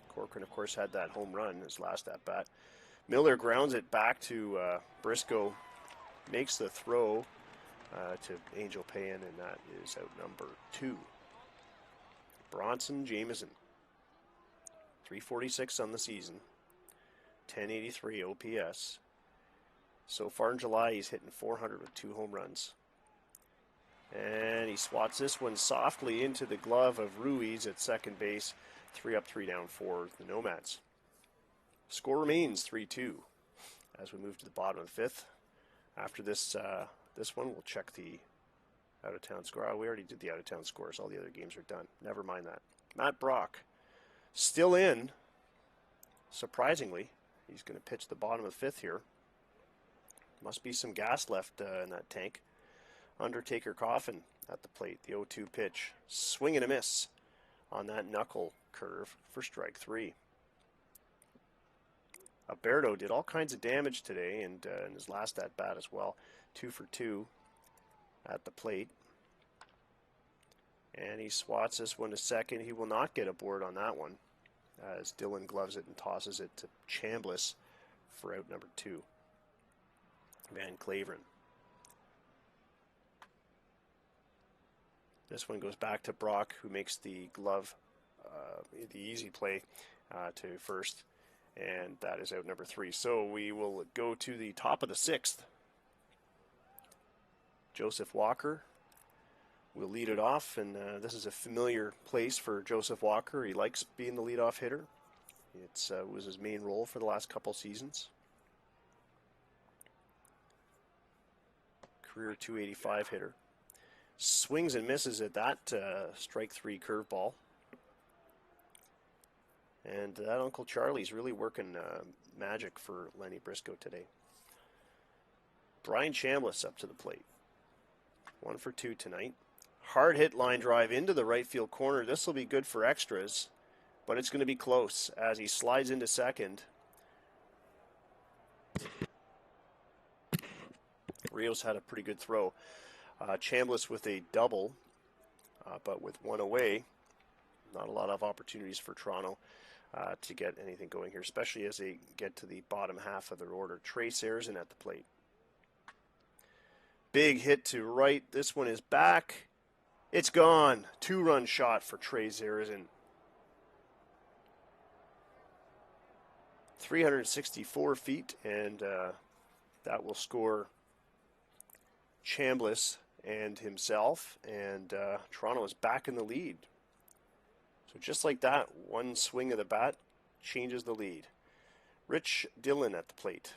Corcoran, of course, had that home run his last at bat. Miller grounds it back to Briscoe, makes the throw to Angel Payan, and that is out number 2. Bronson Jameson, 346 on the season, 1083 OPS. So far in July, he's hitting .400 with 2 home runs. And he swats this one softly into the glove of Ruiz at second base. 3 up, 3 down for the Nomads. Score remains 3-2 as we move to the bottom of the 5th. After this one, we'll check the out-of-town score. We already did the out-of-town scores. All the other games are done. Never mind that. Matt Brock still in. Surprisingly, he's going to pitch the bottom of the 5th here. Must be some gas left in that tank. Undertaker Coffin at the plate. The 0-2 pitch. Swing and a miss on that knuckle curve for strike 3. Alberto did all kinds of damage today, and in his last at bat as well. 2 for 2 at the plate. And he swats this one to second. He will not get a board on that one, as Dylan gloves it and tosses it to Chambliss for out number 2. Van Claveren. This one goes back to Brock, who makes the glove, the easy play to first. And that is out number 3. So we will go to the top of the 6th. Joseph Walker will lead it off, and this is a familiar place for Joseph Walker. He likes being the leadoff hitter. It was his main role for the last couple seasons. Career .285 hitter. Swings and misses at that strike 3 curveball. And that Uncle Charlie's really working magic for Lenny Briscoe today. Brian Chambliss up to the plate. 1 for 2 tonight. Hard hit line drive into the right field corner. This will be good for extras, but it's going to be close as he slides into second. Rios had a pretty good throw. Chambliss with a double, but with one away. Not a lot of opportunities for Toronto to get anything going here, especially as they get to the bottom half of their order. Trey Sarazen at the plate. Big hit to right. This one is back. It's gone. 2-run shot for Trey Sarazen. 364 feet, and that will score Chambliss and himself, and Toronto is back in the lead. So just like that, one swing of the bat changes the lead. Rich Dillon at the plate.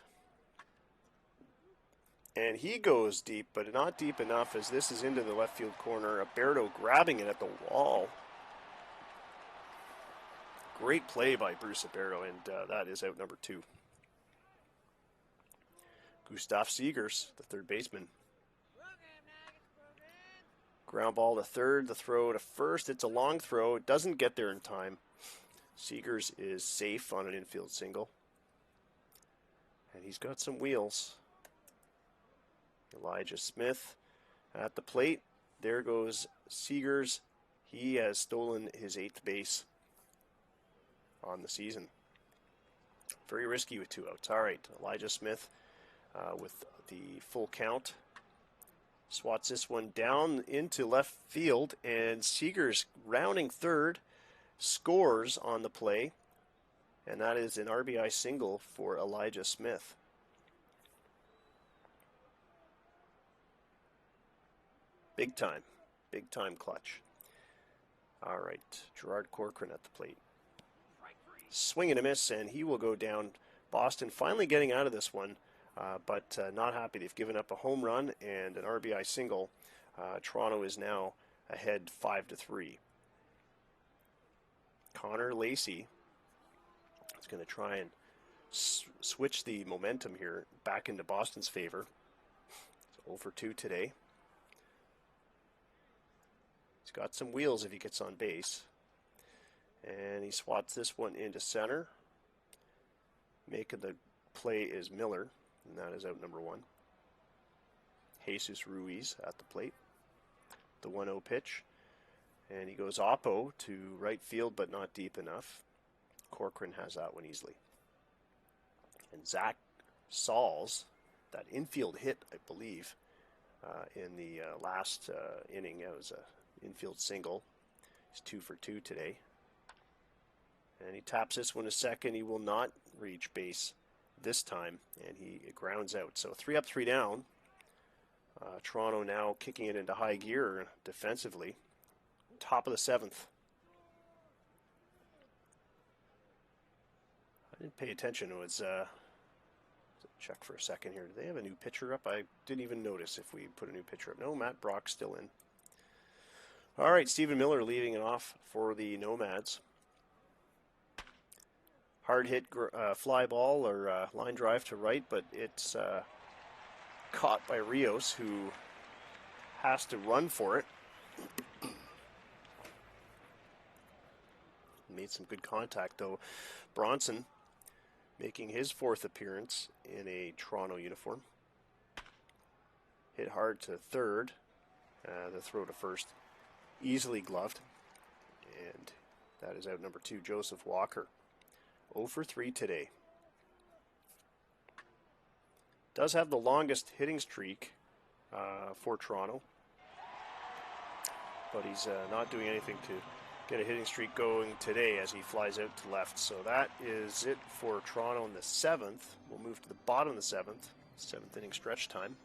And he goes deep, but not deep enough, as this is into the left field corner. Alberto grabbing it at the wall. Great play by Bruce Alberto, and that is out number 2. Gustav Seegers, the third baseman. Ground ball to third, the throw to first. It's a long throw. It doesn't get there in time. Seegers is safe on an infield single. And he's got some wheels. Elijah Smith at the plate. There goes Seegers. He has stolen his 8th base on the season. Very risky with 2 outs. All right, Elijah Smith with the full count. Swats this one down into left field, and Seegers rounding third scores on the play, and that is an RBI single for Elijah Smith. Big time clutch. All right, Gerard Corcoran at the plate. Swing and a miss, and he will go down. Boston finally getting out of this one. But not happy. They've given up a home run and an RBI single. Toronto is now ahead 5-3. Connor Lacey is going to try and switch the momentum here back into Boston's favor. He's 0 for 2 today. He's got some wheels if he gets on base. And he swats this one into center. Making the play is Miller. And that is out number 1. Jesus Ruiz at the plate. The 1-0 pitch. And he goes oppo to right field, but not deep enough. Corcoran has that one easily. And Zach Sauls, that infield hit, I believe, in the last inning. It was an infield single. He's 2 for 2 today. And he taps this one a second. He will not reach base this time, and he grounds out. So 3 up, 3 down. Toronto now kicking it into high gear defensively. Top of the 7th. I didn't pay attention. It was check for a second here. Do they have a new pitcher up? I didn't even notice if we put a new pitcher up. No, Matt Brock's still in. All right, Stephen Miller leading it off for the Nomads. Hard hit fly ball or line drive to right, but it's caught by Rios, who has to run for it. Made some good contact, though. Bronson making his 4th appearance in a Toronto uniform. Hit hard to third. The throw to first, easily gloved. And that is out number 2, Joseph Walker. 0 for 3 today. Does have the longest hitting streak for Toronto. But he's not doing anything to get a hitting streak going today as he flies out to left. So that is it for Toronto in the 7th. We'll move to the bottom of the 7th. 7th inning stretch time.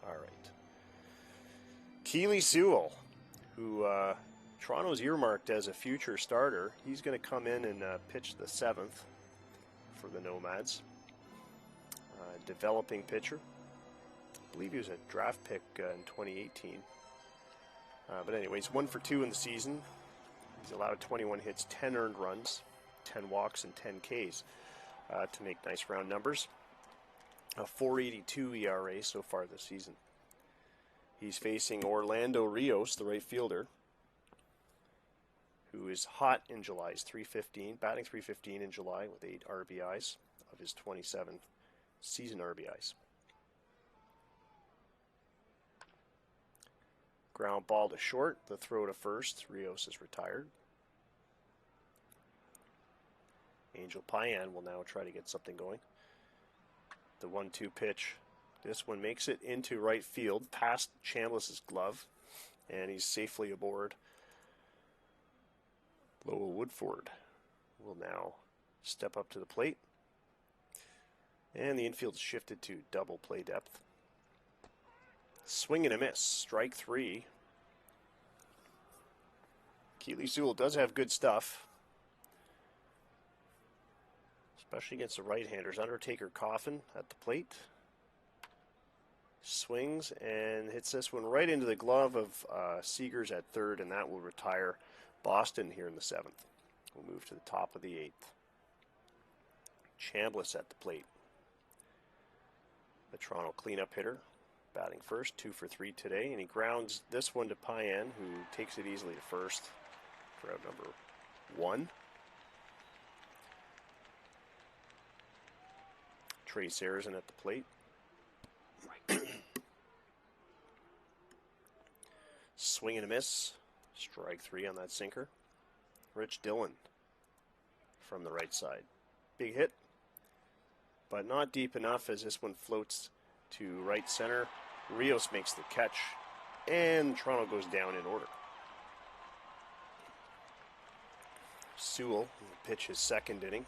All right. Keely Sewell, who Toronto's earmarked as a future starter. He's going to come in and pitch the 7th for the Nomads. Developing pitcher. I believe he was a draft pick in 2018. But anyways, 1 for 2 in the season. He's allowed 21 hits, 10 earned runs, 10 walks, and 10 Ks to make nice round numbers. A 4.82 ERA so far this season. He's facing Orlando Rios, the right fielder, who is hot in July. He's .315, batting .315 in July with 8 RBIs of his 27 season RBIs. Ground ball to short, the throw to first. Rios is retired. Angel Payan will now try to get something going. The 1-2 pitch. This one makes it into right field, past Chambliss' glove, and he's safely aboard. Lowell Woodford will now step up to the plate. And the infield shifted to double play depth. Swing and a miss. Strike 3. Keely Sewell does have good stuff, especially against the right-handers. Undertaker Coffin at the plate. Swings and hits this one right into the glove of Seegers at third, and that will retire Boston here in the 7th. We'll move to the top of the 8th. Chambliss at the plate. The Toronto cleanup hitter, batting first, 2 for 3 today, and he grounds this one to Payan, who takes it easily to first for out number 1. Trey Sarazen at the plate. Swing and a miss. Strike 3 on that sinker. Rich Dillon from the right side. Big hit, but not deep enough as this one floats to right center. Rios makes the catch, and Toronto goes down in order. Sewell will pitch his 2nd inning.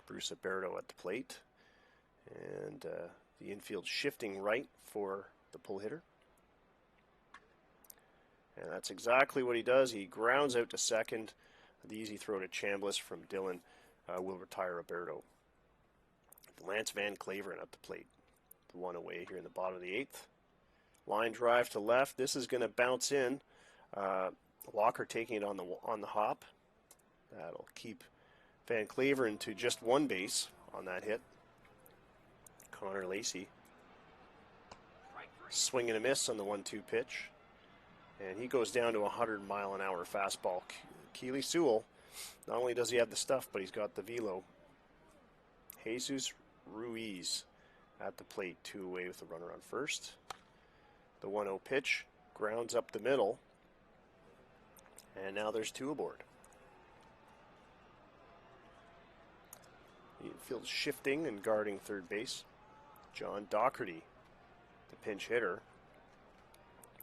Bruce Alberto at the plate, and the infield shifting right for the pull hitter. And that's exactly what he does. He grounds out to second. The easy throw to Chambliss from Dillon will retire Alberto. Lance Van Claveren at the plate. The 1 away here in the bottom of the 8th. Line drive to left. This is going to bounce in. Walker taking it on the hop. That'll keep Van Claveren to just 1 base on that hit. Connor Lacey. Swing and a miss on the 1-2 pitch. And he goes down to a 100-mile-an-hour fastball. Keely Sewell, not only does he have the stuff, but he's got the velo. Jesus Ruiz at the plate, 2 away with the runner on first. The 1-0 pitch grounds up the middle. And now there's 2 aboard. The infield shifting and guarding third base. John Doherty, the pinch hitter.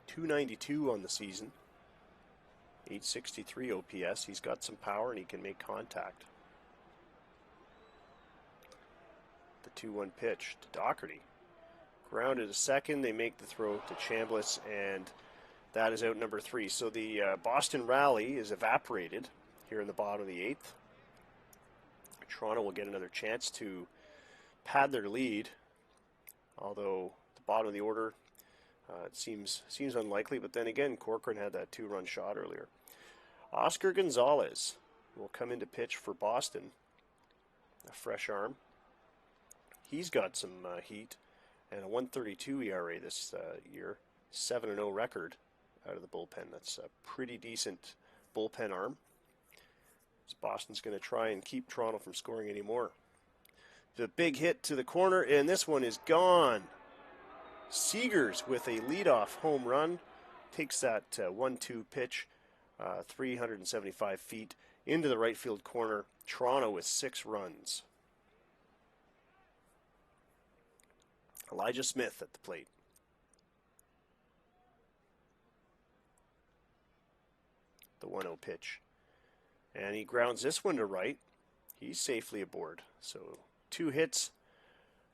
292 on the season. 863 OPS. He's got some power and he can make contact. The 2-1 pitch to Doherty. Grounded to second. They make the throw to Chambliss, and that is out number 3. So the Boston rally is evaporated here in the bottom of the 8th. Toronto will get another chance to pad their lead, although the bottom of the order it seems unlikely. But then again, Corcoran had that 2-run shot earlier. Oscar Gonzalez will come in to pitch for Boston. A fresh arm. He's got some heat and a 1.32 ERA this year, 7-0 record out of the bullpen. That's a pretty decent bullpen arm. So Boston's going to try and keep Toronto from scoring anymore. The big hit to the corner, and this one is gone. Seegers with a leadoff home run takes that 1-2 pitch, 375 feet into the right field corner. Toronto with 6 runs. Elijah Smith at the plate. The 1-0 pitch. And he grounds this one to right. He's safely aboard. So 2 hits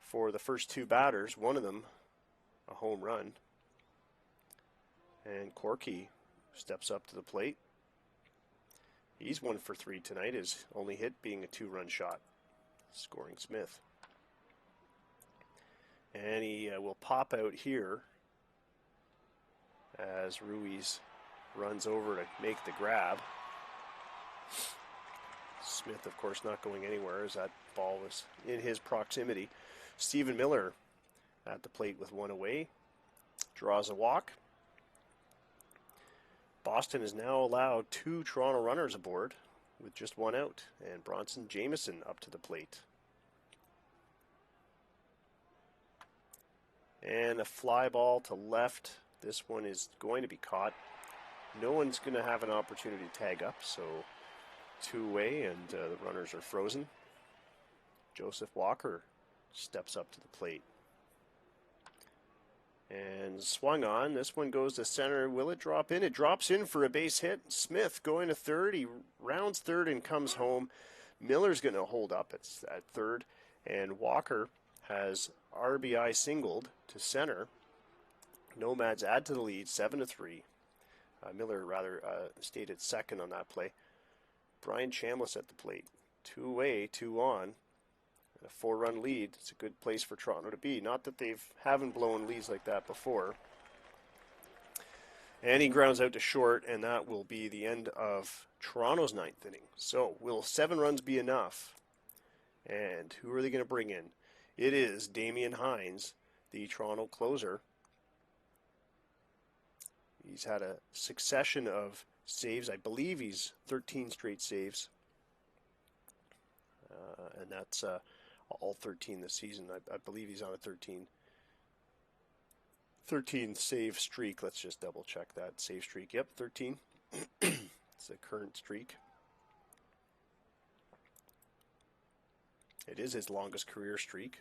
for the first 2 batters. One of them a home run. And Corky steps up to the plate. He's 1 for 3 tonight, his only hit being a 2-run shot, scoring Smith. And he will pop out here as Ruiz runs over to make the grab. Smith, of course, not going anywhere as that ball was in his proximity. Stephen Miller at the plate with 1 away. Draws a walk. Boston is now allowed 2 Toronto runners aboard with just 1 out. And Bronson Jameson up to the plate. And a fly ball to left. This one is going to be caught. No one's going to have an opportunity to tag up, so 2 away, and the runners are frozen. Joseph Walker steps up to the plate. And swung on. This one goes to center. Will it drop in? It drops in for a base hit. Smith going to third. He rounds third and comes home. Miller's going to hold up at third. And Walker has RBI singled to center. Nomads add to the lead, 7-3. Miller stayed at second on that play. Brian Chambliss at the plate. 2 away, 2 on. A 4-run lead. It's a good place for Toronto to be. Not that they haven't blown leads like that before. And he grounds out to short, and that will be the end of Toronto's 9th inning. So, will 7 runs be enough? And who are they going to bring in? It is Damian Hines, the Toronto closer. He's had a succession of saves. I believe he's 13 straight saves. And that's all 13 this season. I believe he's on a 13 save streak. Let's just double check that. Save streak. Yep, 13. It's the current streak. It is his longest career streak.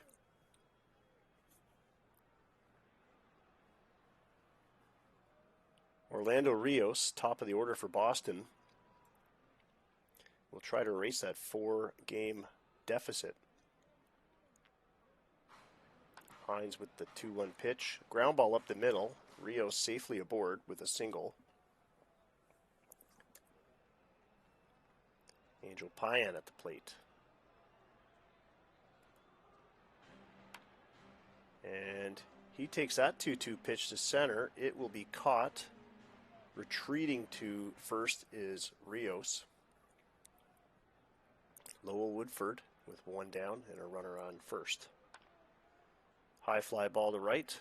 Orlando Rios, top of the order for Boston, will try to erase that 4-game deficit. Hines with the 2-1 pitch. Ground ball up the middle. Rios safely aboard with a single. Angel Payan at the plate. And he takes that 2-2 pitch to center. It will be caught. Retreating to first is Rios. Lowell Woodford with 1 down and a runner on first. High fly ball to right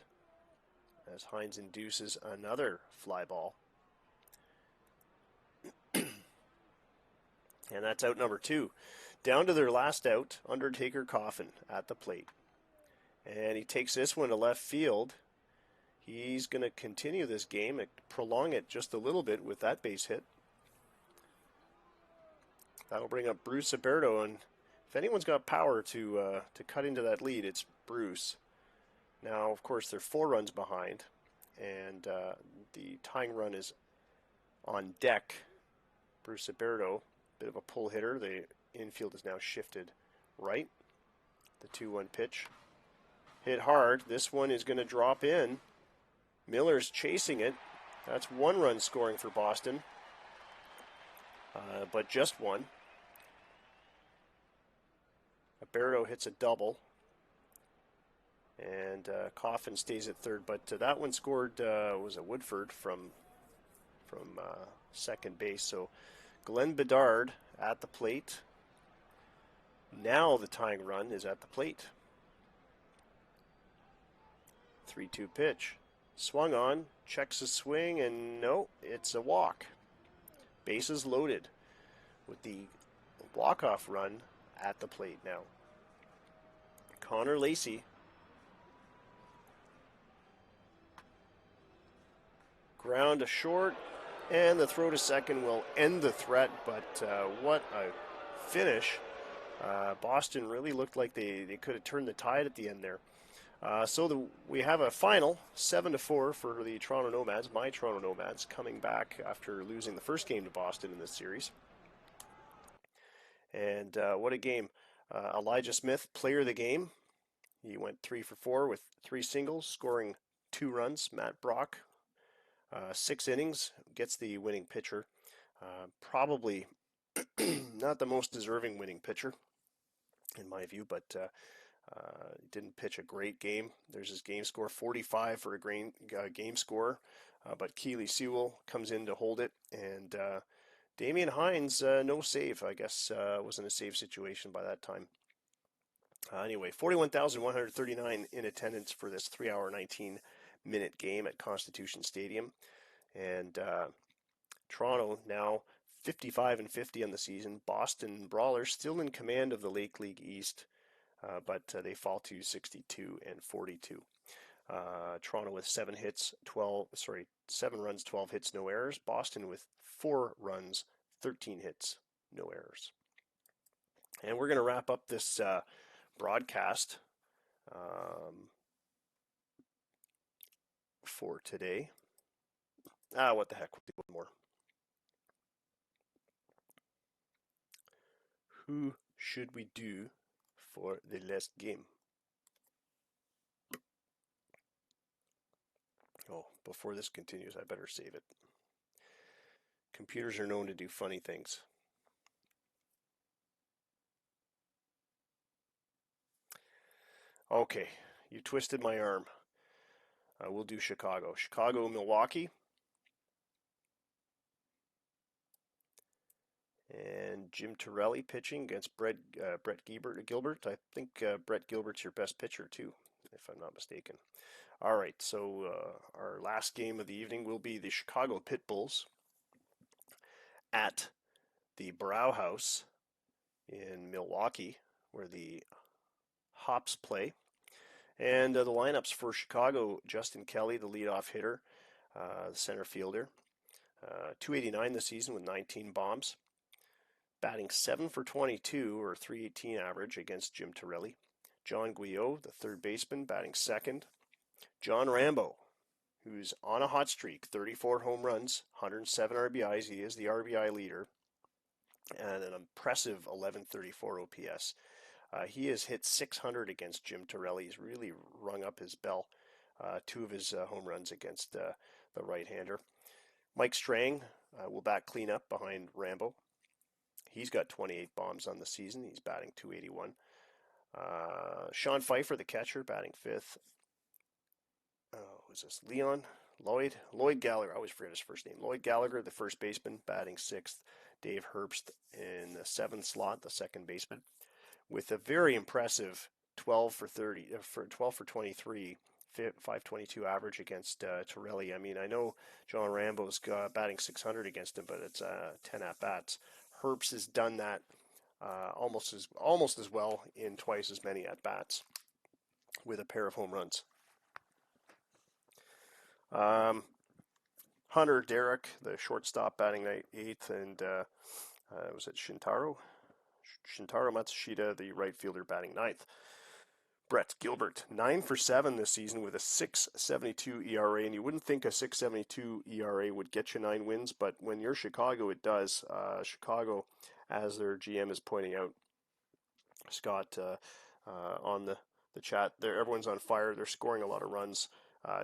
as Hines induces another fly ball. And that's out number 2. Down to their last out, Undertaker Coffin at the plate. And he takes this one to left field. He's going to continue this game and prolong it just a little bit with that base hit. That'll bring up Bruce Alberto, and if anyone's got power to cut into that lead, it's Bruce. Now, of course, they're 4 runs behind, and the tying run is on deck. Bruce Alberto, bit of a pull hitter. The infield is now shifted right. The 2-1 pitch. Hit hard. This one is going to drop in. Miller's chasing it. That's 1 run scoring for Boston, but just 1. Alberto hits a double, and Coffin stays at third. But that one scored was a Woodford from second base. So Glenn Bedard at the plate. Now the tying run is at the plate. 3-2 pitch. Swung on, checks a swing, and no, it's a walk. Bases loaded with the walk-off run at the plate now. Connor Lacey. Ground to short, and the throw to second will end the threat, but what a finish. Boston really looked like they could have turned the tide at the end there. We have a final 7-4 for the Toronto Nomads, my Toronto Nomads, coming back after losing the first game to Boston in this series. And what a game. Elijah Smith, player of the game. He went 3 for 4 with 3 singles, scoring 2 runs. Matt Brock, 6 innings, gets the winning pitcher. Probably not the most deserving winning pitcher, in my view, but didn't pitch a great game. There's his game score, 45 for a game score, but Keely Sewell comes in to hold it, and Damian Hines, no save. I guess wasn't a save situation by that time. Anyway, 41,139 in attendance for this 3-hour, 19-minute game at Constitution Stadium. And Toronto now 55-50 on the season. Boston Brawlers still in command of the Lake League East, but they fall to 62-42. Toronto with 7 runs, 12 hits, no errors. Boston with 4 runs, 13 hits, no errors. And we're going to wrap up this broadcast for today. What the heck, we'll do one more. Who should we do for the last game? Oh, before this continues, I better save it. Computers are known to do funny things. Okay, you twisted my arm. We'll do Chicago. Chicago, Milwaukee. And Jim Torelli pitching against Brett Gilbert. I think Brett Gilbert's your best pitcher too, if I'm not mistaken. All right, so our last game of the evening will be the Chicago Pit Bulls at the Brauhaus in Milwaukee, where the Hops play. And the lineups for Chicago: Justin Kelly, the leadoff hitter, the center fielder, 289 this season with 19 bombs. Batting 7 for 22 or 318 average against Jim Torelli. John Guyot, the third baseman, batting second. John Rambo, who's on a hot streak, 34 home runs, 107 RBIs. He is the RBI leader, and an impressive 1134 OPS. He has hit 600 against Jim Torelli. He's really rung up his bell. 2 of his home runs against the right-hander. Mike Strang will bat cleanup behind Rambo. He's got 28 bombs on the season. He's batting 281. Sean Pfeiffer, the catcher, batting 5th. Who's this? Lloyd Gallagher. I always forget his first name. Lloyd Gallagher, the first baseman, batting 6th. Dave Herbst in the 7th slot, the second baseman, with a very impressive 12 for 23, 522 average against Torelli. I mean, I know John Rambo's batting 600 against him, but it's 10 at bats. Herbst has done that almost as well in twice as many at bats with a pair of home runs. Hunter Derek, the shortstop, batting 8th, and was it Shintaro Matsushita, the right fielder, batting 9th. Brett Gilbert, 9 for 7 this season with a 6.72 ERA, and you wouldn't think a 6.72 ERA would get you 9 wins, but when you're Chicago, it does. Chicago, as their GM is pointing out, Scott, on the chat there, everyone's on fire. They're scoring a lot of runs.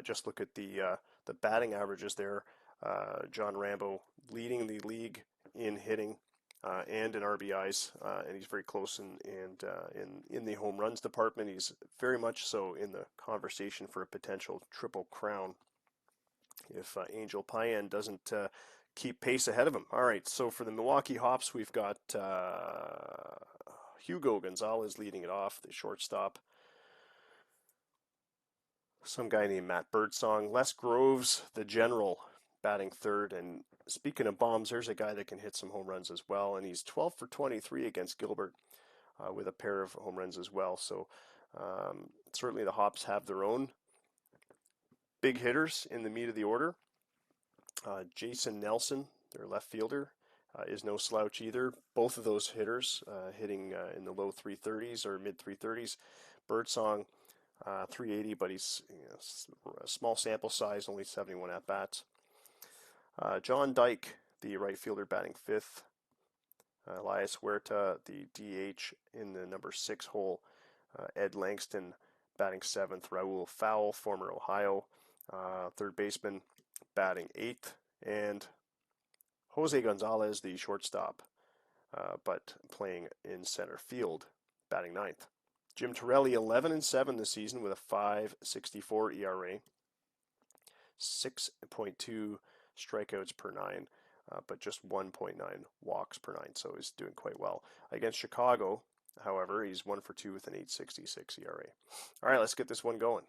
Just look at the batting averages there. John Rambo leading the league in hitting and in RBIs, and he's very close in the home runs department. He's very much so in the conversation for a potential triple crown if Angel Payan doesn't keep pace ahead of him. All right, so for the Milwaukee Hops, we've got Hugo Gonzalez leading it off, the shortstop. some guy named Matt Birdsong. Les Groves, the general, batting third. And speaking of bombs, there's a guy that can hit some home runs as well. And he's 12 for 23 against Gilbert with a pair of home runs as well. So certainly the Hops have their own big hitters in the meat of the order. Jason Nelson, their left fielder, is no slouch either. Both of those hitters hitting in the low 330s or mid 330s. Birdsong, 380, but he's a small sample size, only 71 at bats. John Dyke, the right fielder, batting fifth. Elias Huerta, the DH, in the number 6 hole. Ed Langston, batting seventh. Raul Fowle, former Ohio, third baseman, batting eighth. And Jose Gonzalez, the shortstop, but playing in center field, batting ninth. Jim Torelli, 11-7 this season with a 5.64 ERA, 6.2 strikeouts per nine, but just 1.9 walks per nine, so he's doing quite well. Against Chicago, however, he's 1 for 2 with an 8.66 ERA. All right, let's get this one going.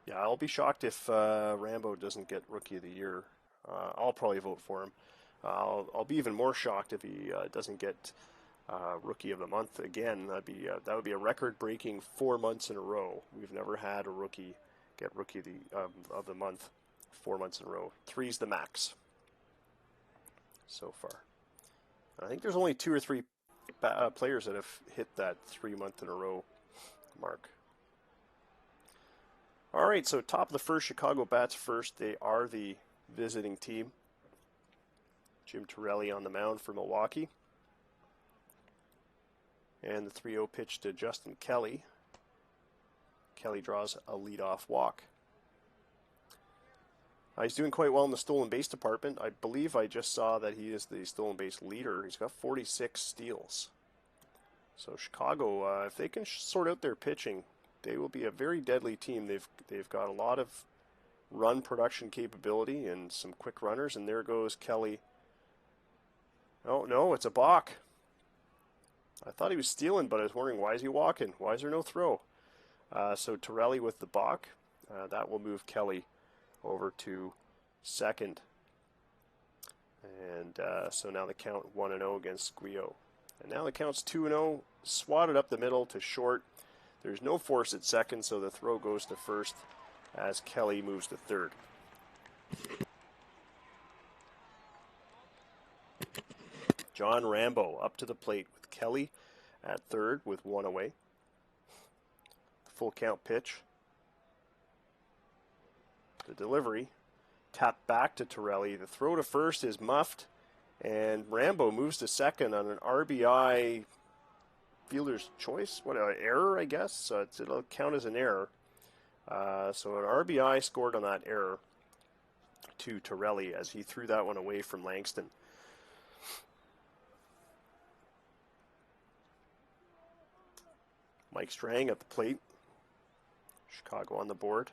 Yeah, I'll be shocked if Rambo doesn't get Rookie of the Year. I'll probably vote for him. I'll be even more shocked if he doesn't get Rookie of the Month again. That would be a record-breaking 4 months in a row. We've never had a rookie get Rookie of the Month 4 months in a row. 3's the max so far. I think there's only 2 or 3 players that have hit that 3 month in a row mark. All right, so top of the first, Chicago bats first. They are the visiting team. Jim Torelli on the mound for Milwaukee. And the 3-0 pitch to Justin Kelly. Kelly draws a leadoff walk. He's doing quite well in the stolen base department. I believe I just saw that he is the stolen base leader. He's got 46 steals. So Chicago, if they can sort out their pitching, they will be a very deadly team. They've got a lot of run production capability and some quick runners. And there goes Kelly. Oh, no, it's a balk. I thought he was stealing, but I was wondering, why is he walking? Why is there no throw? So Torelli with the balk. That will move Kelly over to second. And so now the count 1-0 against Squio. And now the count's 2-0, swatted up the middle to short. There's no force at second, so the throw goes to first as Kelly moves to third. John Rambo up to the plate with Kelly at third with 1 away. Full count pitch. The delivery. Tap back to Torelli. The throw to first is muffed, and Rambo moves to second on an RBI fielder's choice. What, an error, I guess? So it'll count as an error. So an RBI scored on that error to Torelli as he threw that one away from Langston. Mike Strang at the plate. Chicago on the board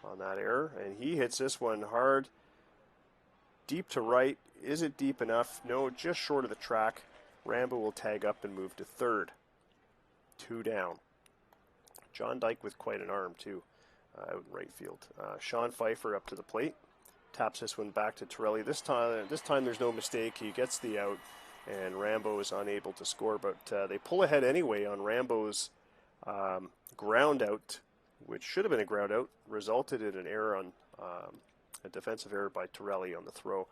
on that error. And he hits this one hard. Deep to right. Is it deep enough? No, just short of the track. Rambo will tag up and move to third. 2 down. John Dyke with quite an arm, too, out in right field. Sean Pfeiffer up to the plate. Taps this one back to Torelli. This time there's no mistake. He gets the out, and Rambo is unable to score. But they pull ahead anyway on Rambo's ground out, which should have been a ground out, resulted in an error on a defensive error by Torelli on the throw.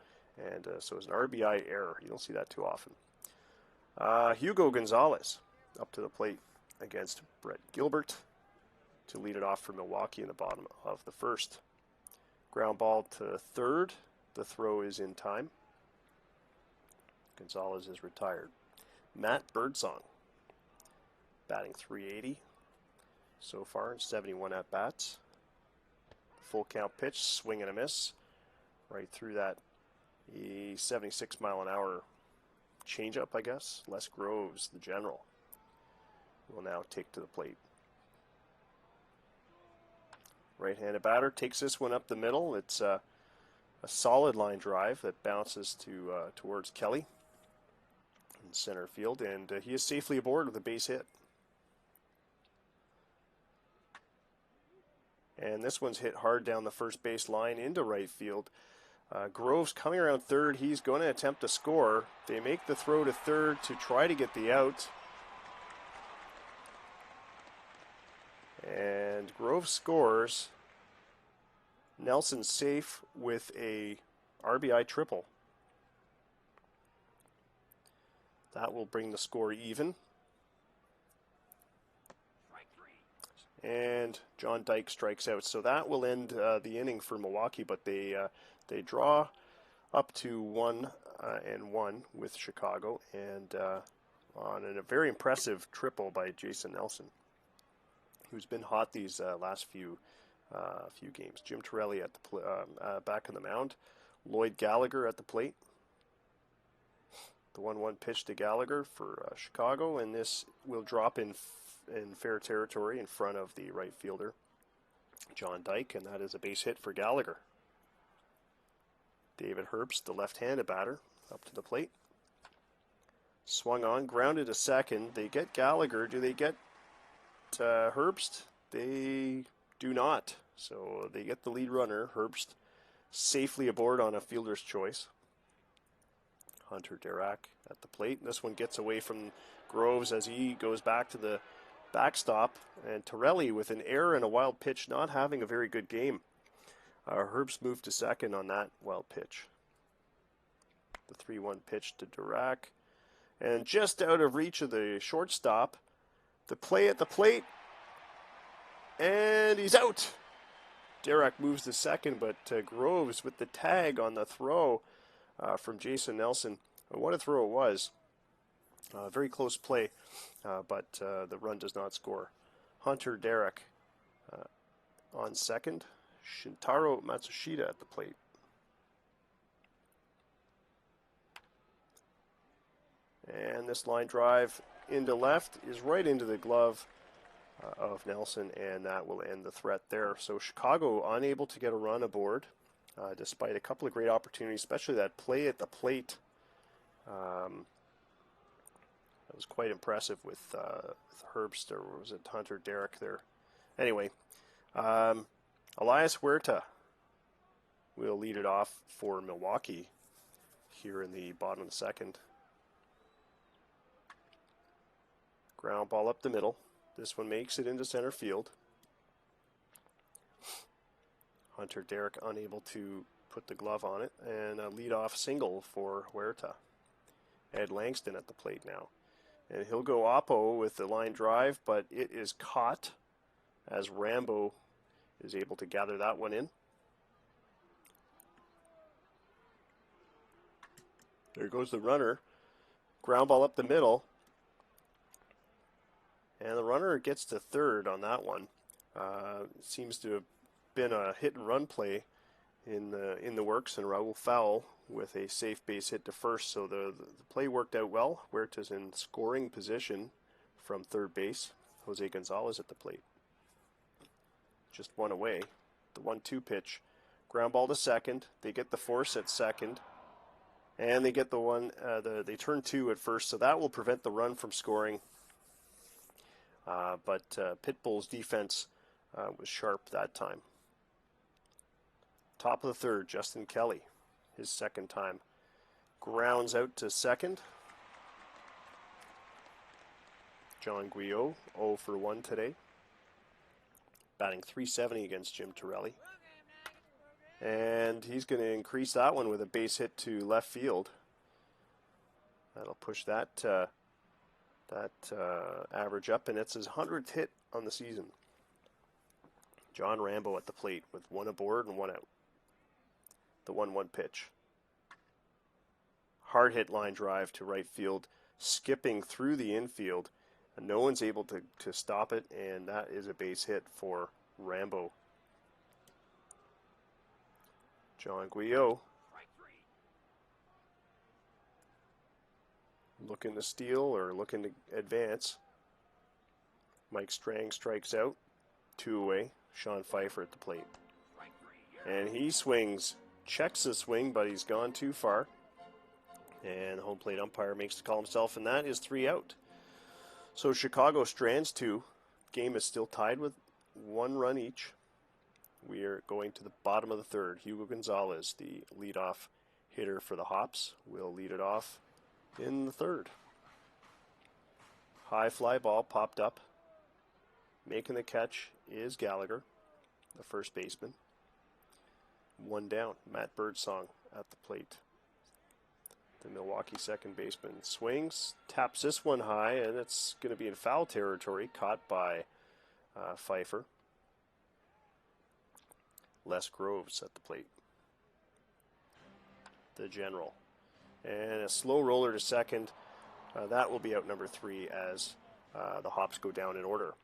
And so it's an RBI error. You don't see that too often. Hugo Gonzalez up to the plate against Brett Gilbert to lead it off for Milwaukee in the bottom of the first. Ground ball to third. The throw is in time. Gonzalez is retired. Matt Birdsong batting .380 so far in 71 at-bats. Full count pitch, swing and a miss. Right through that 76 mile an hour changeup, I guess. Les Groves, the general, will now take to the plate. Right-handed batter takes this one up the middle. It's a solid line drive that bounces towards Kelly in center field, and he is safely aboard with a base hit. And this one's hit hard down the first base line into right field. Groves coming around third. He's going to attempt to score. They make the throw to third to try to get the out. And Groves scores. Nelson safe with a RBI triple. That will bring the score even. And John Dyke strikes out. So that will end the inning for Milwaukee, but they draw up to 1-1 with Chicago, and on a very impressive triple by Jason Nelson, who's been hot these last few games. Jim Torelli at the back of the mound, Lloyd Gallagher at the plate. The 1-1 pitch to Gallagher for Chicago, and this will drop in fair territory in front of the right fielder, John Dyke, and that is a base hit for Gallagher. David Herbst, the left-handed batter, up to the plate. Swung on, grounded to second. They get Gallagher. Do they get Herbst? They do not. So they get the lead runner, Herbst, safely aboard on a fielder's choice. Hunter Derac at the plate. This one gets away from Groves as he goes back to the backstop. And Torelli with an error and a wild pitch, not having a very good game. Herbst moved to second on that wild pitch. The 3-1 pitch to Derac. And just out of reach of the shortstop. The play at the plate. And he's out. Derac moves to second, but Groves with the tag on the throw from Jason Nelson. What a throw it was. Very close play, but the run does not score. Hunter Derac on second. Shintaro Matsushita at the plate. And this line drive into left is right into the glove of Nelson, and that will end the threat there. So Chicago unable to get a run aboard, despite a couple of great opportunities, especially that play at the plate. That was quite impressive with Herbst, or was it Hunter Derac there? Anyway, Elias Huerta will lead it off for Milwaukee here in the bottom of the second. Ground ball up the middle. This one makes it into center field. Hunter Derac unable to put the glove on it, and a leadoff single for Huerta. Ed Langston at the plate now. And he'll go oppo with the line drive, but it is caught as Rambo is able to gather that one in. There goes the runner. Ground ball up the middle. And the runner gets to third on that one. Seems to have been a hit and run play in the works, and Raul Fowl with a safe base hit to first. So the play worked out well. Huerta's in scoring position from third base. Jose Gonzalez at the plate. Just one away. The 1-2 pitch. Ground ball to second. They get the force at second. And they get the one, they turn two at first, so that will prevent the run from scoring. But Pitbull's defense was sharp that time. Top of the third, Justin Kelly, his second time. Grounds out to second. John Guyot, 0 for 1 today. Batting .370 against Jim Torelli. And he's going to increase that one with a base hit to left field. That'll push that average up, and it's his 100th hit on the season. John Rambo at the plate with one aboard and one out. The 1-1 pitch. Hard hit line drive to right field, skipping through the infield, and no one's able to stop it, and that is a base hit for Rambo. John Guyot looking to steal or looking to advance. Mike Strang strikes out. 2 away. Sean Pfeiffer at the plate. And he swings, checks the swing, but he's gone too far. And the home plate umpire makes the call himself, and that is 3 out. So Chicago strands 2. Game is still tied with 1 run each. we are going to the bottom of the third. Hugo Gonzalez, the leadoff hitter for the Hops, will lead it off in the third. High fly ball popped up. Making the catch is Gallagher, the first baseman. One down. Matt Birdsong at the plate. The Milwaukee second baseman swings, taps this one high, and it's going to be in foul territory, caught by Pfeiffer. Les Groves at the plate. The general. And a slow roller to second. That will be out number 3 as the Hops go down in order.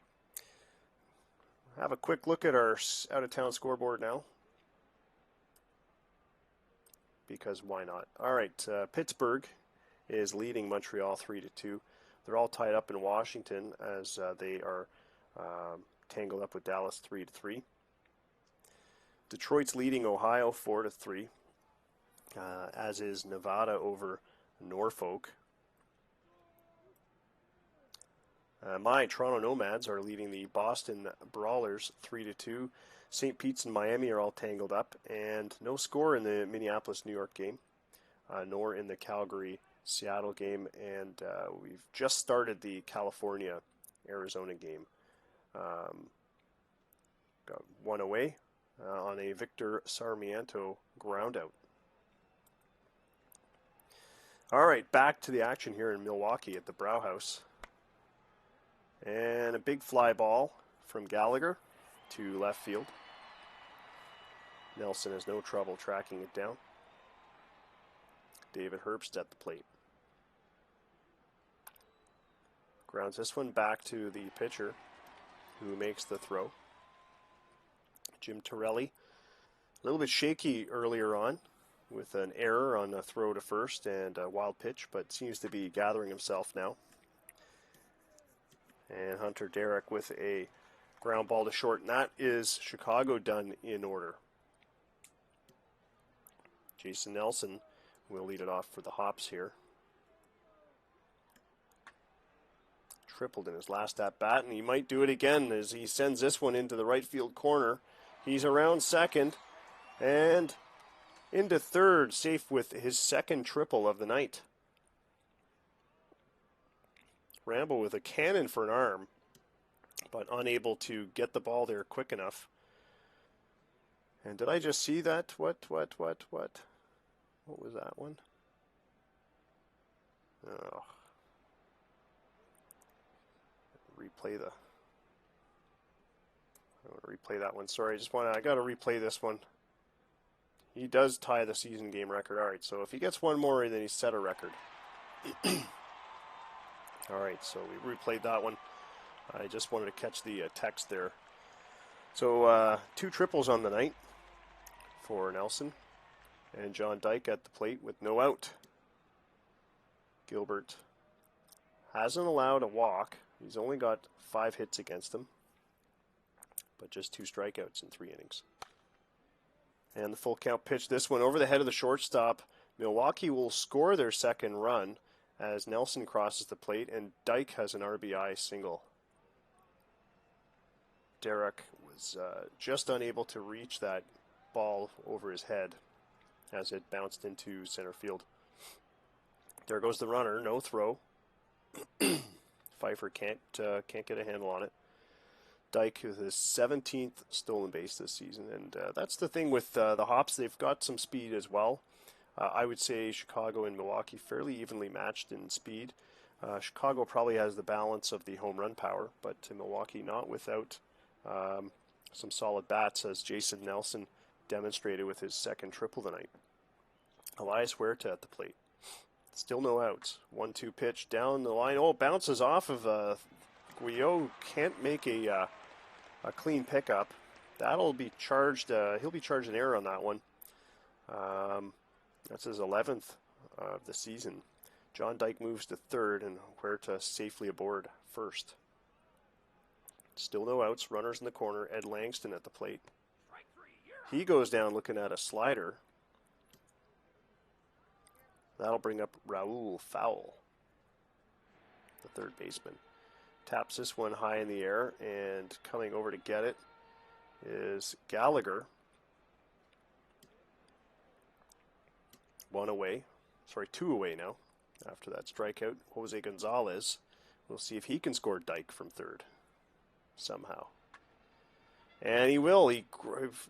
Have a quick look at our out-of-town scoreboard now. Because why not? All right, Pittsburgh is leading Montreal 3-2. They're all tied up in Washington as they are tangled up with Dallas 3-3. Detroit's leading Ohio 4-3, as is Nevada over Norfolk. My Toronto Nomads are leading the Boston Brawlers 3-2. St. Pete's and Miami are all tangled up, and no score in the Minneapolis-New York game, nor in the Calgary-Seattle game, and we've just started the California-Arizona game. Got one away on a Victor Sarmiento groundout. All right, back to the action here in Milwaukee at the Brauhaus. And a big fly ball from Gallagher to left field. Nelson has no trouble tracking it down. David Herbst at the plate. Grounds this one back to the pitcher who makes the throw. Jim Torelli, a little bit shaky earlier on with an error on a throw to first and a wild pitch, but seems to be gathering himself now. And Hunter Derek with a ground ball to short, and that is Chicago done in order. Jason Nelson will lead it off for the Hops here. Tripled in his last at-bat, and he might do it again as he sends this one into the right field corner. He's around second and into third, safe with his second triple of the night. Rambo with a cannon for an arm, but unable to get the ball there quick enough. And did I just see that? What was that one? Oh. I want to replay that one. Sorry, I got to replay this one. He does tie the season game record. All right, so if he gets one more, then he's set a record. All right, so we replayed that one. I just wanted to catch the text there. So 2 triples on the night for Nelson. And John Dyke at the plate with no out. Gilbert hasn't allowed a walk. He's only got 5 hits against him, but just 2 strikeouts in 3 innings. And the full count pitch, this one over the head of the shortstop. Milwaukee will score their second run as Nelson crosses the plate, and Dyke has an RBI single. Derek was just unable to reach that ball over his head as it bounced into center field. There goes the runner, no throw. Pfeiffer can't get a handle on it. Dyke with his 17th stolen base this season, and that's the thing with the Hops. They've got some speed as well. I would say Chicago and Milwaukee fairly evenly matched in speed. Chicago probably has the balance of the home run power, but Milwaukee not without some solid bats, as Jason Nelson demonstrated with his second triple tonight. Elias Huerta at the plate. Still no outs. 1-2 pitch down the line. Oh, bounces off of Guillot. Can't make a clean pickup. That'll be charged. He'll be charged an error on that one. That's his 11th of the season. John Dyke moves to third, and Huerta safely aboard first. Still no outs. Runners in the corner. Ed Langston at the plate. He goes down looking at a slider. That'll bring up Raul Fowle, the third baseman. Taps this one high in the air, and coming over to get it is Gallagher. Two away now after that strikeout. Jose Gonzalez. We'll see if he can score Dyke from third somehow. And he will. He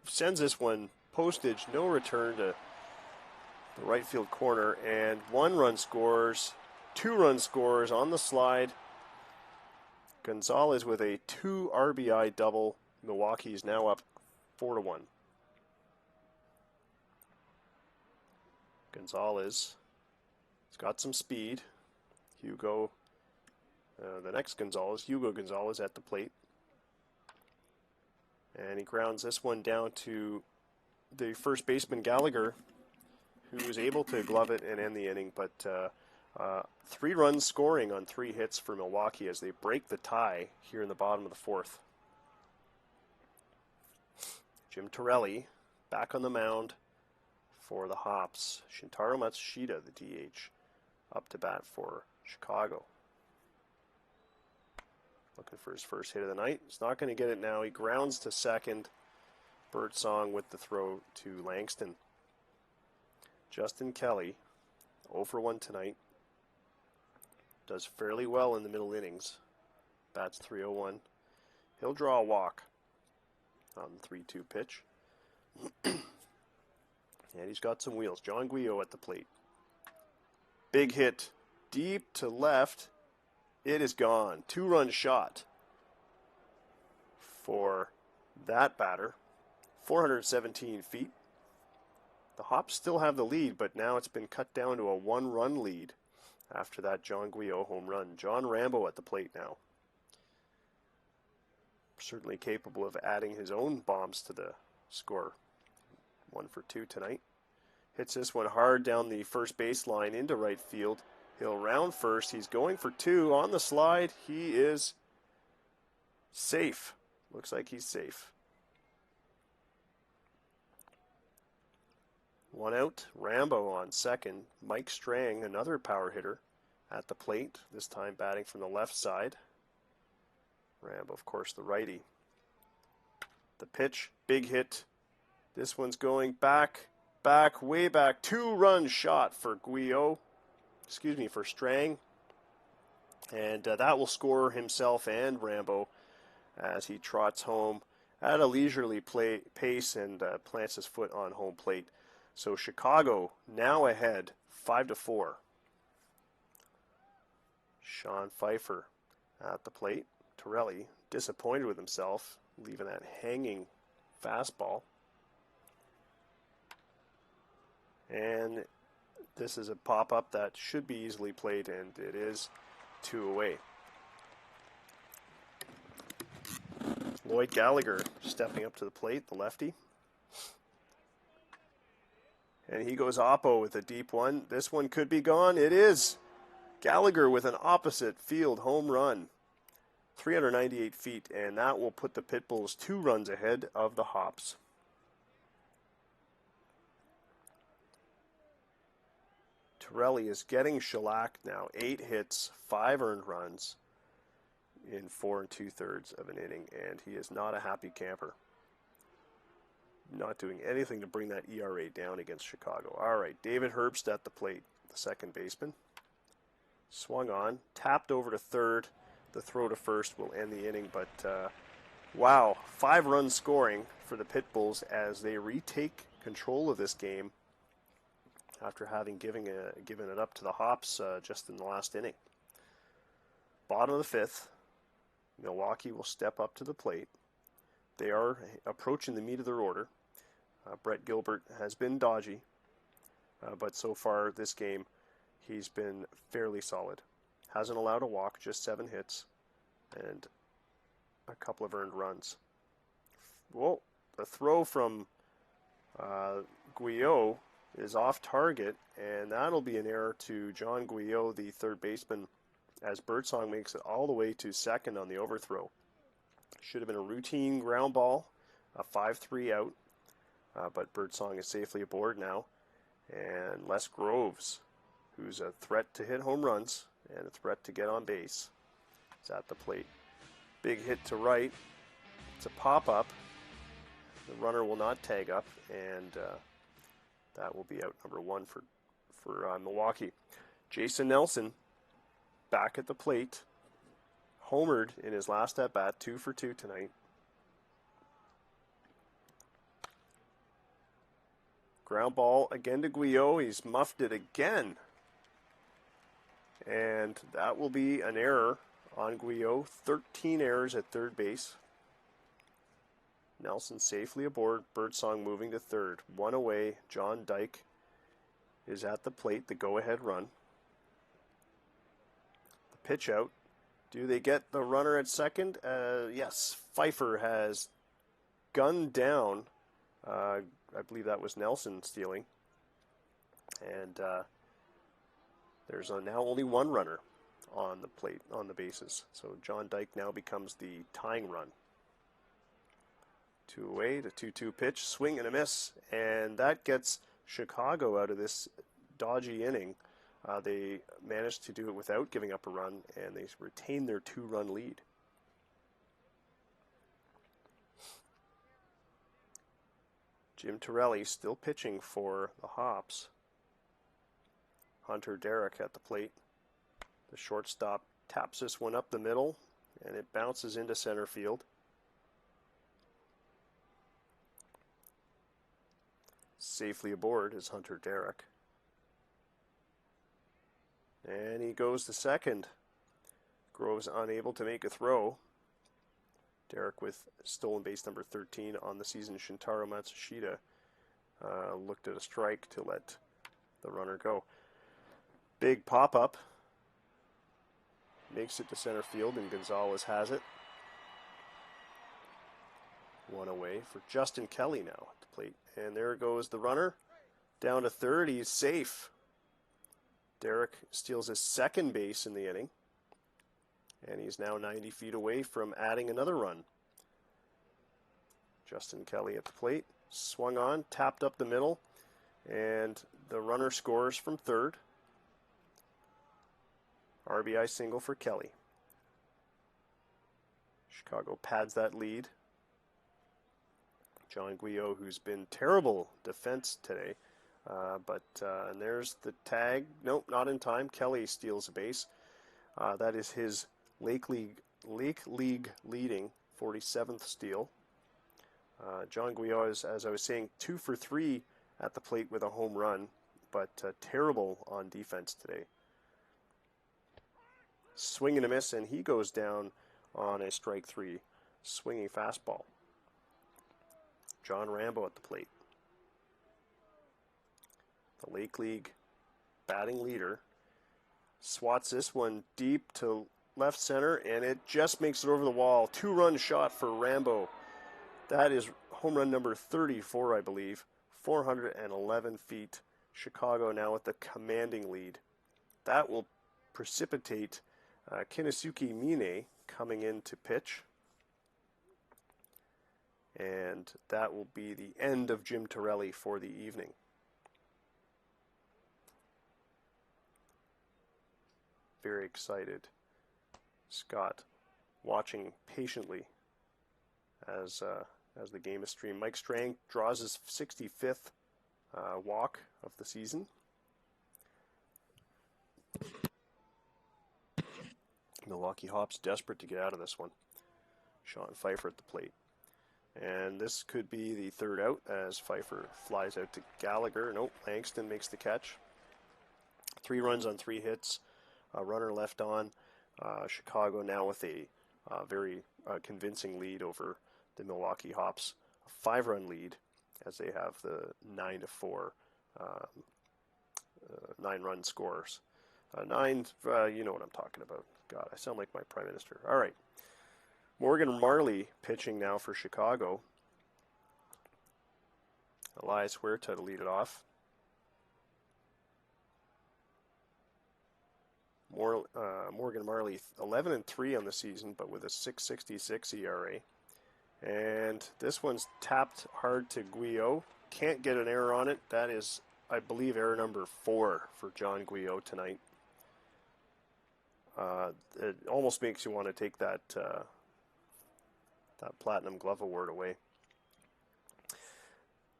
sends this one postage, no return to the right field corner, and 1 run scores, 2 run scores on the slide. Gonzalez with a 2 RBI double. Milwaukee is now up 4-1. Gonzalez has got some speed. Hugo Gonzalez at the plate. And he grounds this one down to the first baseman Gallagher, who was able to glove it and end the inning. But 3 runs scoring on 3 hits for Milwaukee as they break the tie here in the bottom of the 4th. Jim Torelli back on the mound for the Hops. Shintaro Matsushita, the DH, up to bat for Chicago. Looking for his first hit of the night. He's not going to get it now. He grounds to second. Birdsong with the throw to Langston. Justin Kelly, 0 for 1 tonight. Does fairly well in the middle innings. Bats .301. He'll draw a walk on the 3-2 pitch. And he's got some wheels. John Guyot at the plate. Big hit deep to left. It is gone. 2-run shot for that batter. 417 feet. The Hops still have the lead, but now it's been cut down to a 1-run lead after that John Guyot home run. John Rambo at the plate now. Certainly capable of adding his own bombs to the score. 1 for 2 tonight. Hits this one hard down the first baseline into right field. He'll round first. He's going for 2 on the slide. He is safe. Looks like he's safe. 1 out. Rambo on second. Mike Strang, another power hitter, at the plate. This time batting from the left side. Rambo, of course, the righty. The pitch. Big hit. This one's going back, way back. 2-run shot for for Strang. And that will score himself and Rambo as he trots home at a leisurely pace and plants his foot on home plate. So Chicago now ahead 5-4. Sean Pfeiffer at the plate. Torelli disappointed with himself, leaving that hanging fastball. And this is a pop-up that should be easily played, and it is 2 away. Lloyd Gallagher stepping up to the plate, the lefty. And he goes oppo with a deep one. This one could be gone. It is. Gallagher with an opposite field home run. 398 feet, and that will put the Pitbulls 2 runs ahead of the Hops. Torelli is getting shellacked now. 8 hits, 5 earned runs in 4 2/3 of an inning, and he is not a happy camper. Not doing anything to bring that ERA down against Chicago. All right, David Herbst at the plate, the second baseman. Swung on, tapped over to third. The throw to first will end the inning, but wow, 5 runs scoring for the Pitbulls as they retake control of this game after having given it up to the Hops just in the last inning. Bottom of the 5th, Milwaukee will step up to the plate. They are approaching the meat of their order. Brett Gilbert has been dodgy, but so far this game he's been fairly solid. Hasn't allowed a walk, just 7 hits, and a couple of earned runs. Well, the throw from Guyot is off target, and that'll be an error to John Guyot, the third baseman, as Birdsong makes it all the way to second on the overthrow. Should have been a routine ground ball, a 5-3 out, but Birdsong is safely aboard now. And Les Groves, who's a threat to hit home runs and a threat to get on base, is at the plate. Big hit to right. It's a pop-up, The runner will not tag up, and that will be out number 1 for Milwaukee. Jason Nelson back at the plate. Homered in his last at-bat, 2 for 2 tonight. Ground ball again to Guyot. He's muffed it again. And that will be an error on Guyot. 13 errors at third base. Nelson safely aboard. Birdsong moving to third. 1 away. John Dyke is at the plate. The go-ahead run. The pitch out. Do they get the runner at second? Yes. Pfeiffer has gunned down. I believe that was Nelson stealing. And there's now only 1 runner on the plate, on the bases. So John Dyke now becomes the tying run. 2 away, the 2-2 pitch, swing and a miss. And that gets Chicago out of this dodgy inning. They managed to do it without giving up a run, and they retain their 2-run lead. Jim Torelli still pitching for the Hops. Hunter Derek at the plate. The shortstop taps this one up the middle, and it bounces into center field. Safely aboard is Hunter Derek. And he goes to second. Groves unable to make a throw. Derek with stolen base number 13 on the season. Shintaro Matsushita looked at a strike to let the runner go. Big pop-up. Makes it to center field, and Gonzalez has it. 1 away for Justin Kelly now at the plate. And there goes the runner. Down to third. He's safe. Derek steals his second base in the inning. And he's now 90 feet away from adding another run. Justin Kelly at the plate. Swung on, tapped up the middle. And the runner scores from third. RBI single for Kelly. Chicago pads that lead. John Guyot, who's been terrible defense today. And there's the tag. Nope, not in time. Kelly steals a base. That is his Lake League leading 47th steal. John Guyot is, as I was saying, 2 for 3 at the plate with a home run, but terrible on defense today. Swing and a miss, and he goes down on a strike 3, swinging fastball. John Rambo at the plate. The Lake League batting leader swats this one deep to left center, and it just makes it over the wall. 2-run shot for Rambo. That is home run number 34, I believe. 411 feet. Chicago now with the commanding lead. That will precipitate Kinosuke Mine coming in to pitch. And that will be the end of Jim Torelli for the evening. Very excited. Scott watching patiently as the game is streamed. Mike Strang draws his 65th walk of the season. Milwaukee Hops desperate to get out of this one. Sean Pfeiffer at the plate. And this could be the third out as Pfeiffer flies out to Gallagher. Nope, Langston makes the catch. 3 runs on 3 hits. A runner left on. Chicago now with a very convincing lead over the Milwaukee Hops. A 5-run lead as they have the 9-4 9-run scores. 9, you know what I'm talking about. God, I sound like my prime minister. All right. Morgan Marley pitching now for Chicago. Elias Huerta to lead it off. Morgan Marley 11-3 on the season, but with a 6.66 ERA. And this one's tapped hard to Guyot. Can't get an error on it. That is, I believe, error number 4 for John Guyot tonight. It almost makes you want to take that Platinum Glove Award away.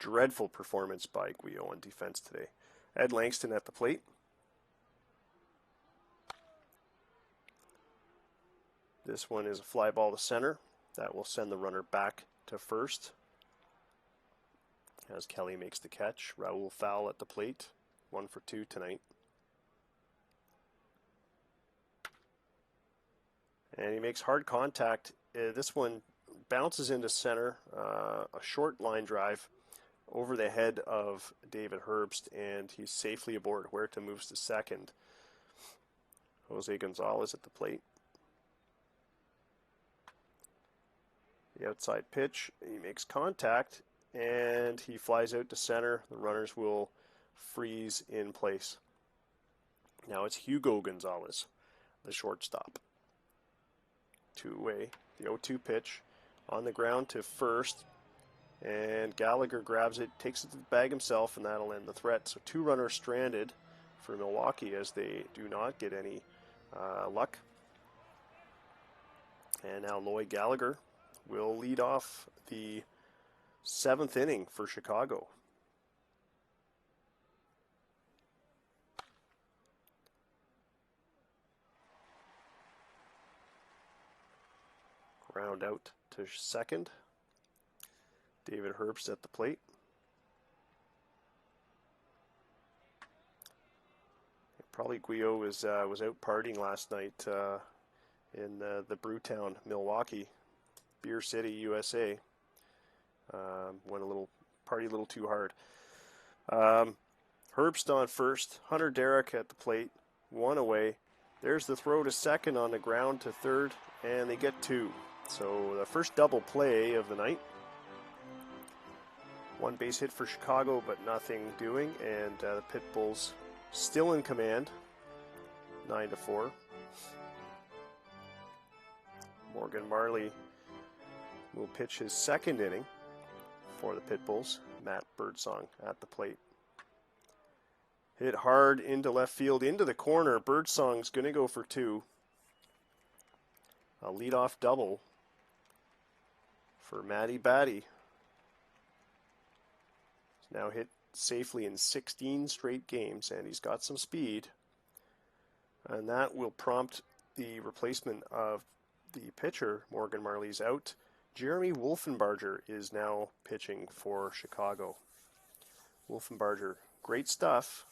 dreadful performance by Guyot on defense today. Ed Langston at the plate. This one is a fly ball to center. That will send the runner back to first. As Kelly makes the catch. Raul Fowl at the plate. 1 for 2 tonight. And he makes hard contact. This one bounces into center. A short line drive over the head of David Herbst, and he's safely aboard. Huerta moves to second. Jose Gonzalez at the plate. The outside pitch, he makes contact, and he flies out to center. The runners will freeze in place. Now it's Hugo Gonzalez, the shortstop. Two-way, the 0-2 pitch on the ground to first, and Gallagher grabs it, takes it to the bag himself, and that'll end the threat. So 2 runners stranded for Milwaukee as they do not get any luck. And now Lloyd Gallagher will lead off the 7th inning for Chicago. Ground out to second. David Herbst at the plate. Probably Guyot was out partying last night in the Brewtown, Milwaukee, Beer City, USA. Went a little too hard. Herbst on first. Hunter Derrick at the plate. 1 away. There's the throw to second on the ground to third, and they get 2. So the first double play of the night. 1 base hit for Chicago, but nothing doing, and the Pitbulls still in command, 9-4. Morgan Marley will pitch his 2nd inning for the Pitbulls. Matt Birdsong at the plate. Hit hard into left field, into the corner. Birdsong's going to go for 2. A leadoff double for Matty Batty. He's now hit safely in 16 straight games, and he's got some speed. And that will prompt the replacement of the pitcher. Morgan Marley's out. Jeremy Wolfenbarger is now pitching for Chicago. Wolfenbarger, great stuff.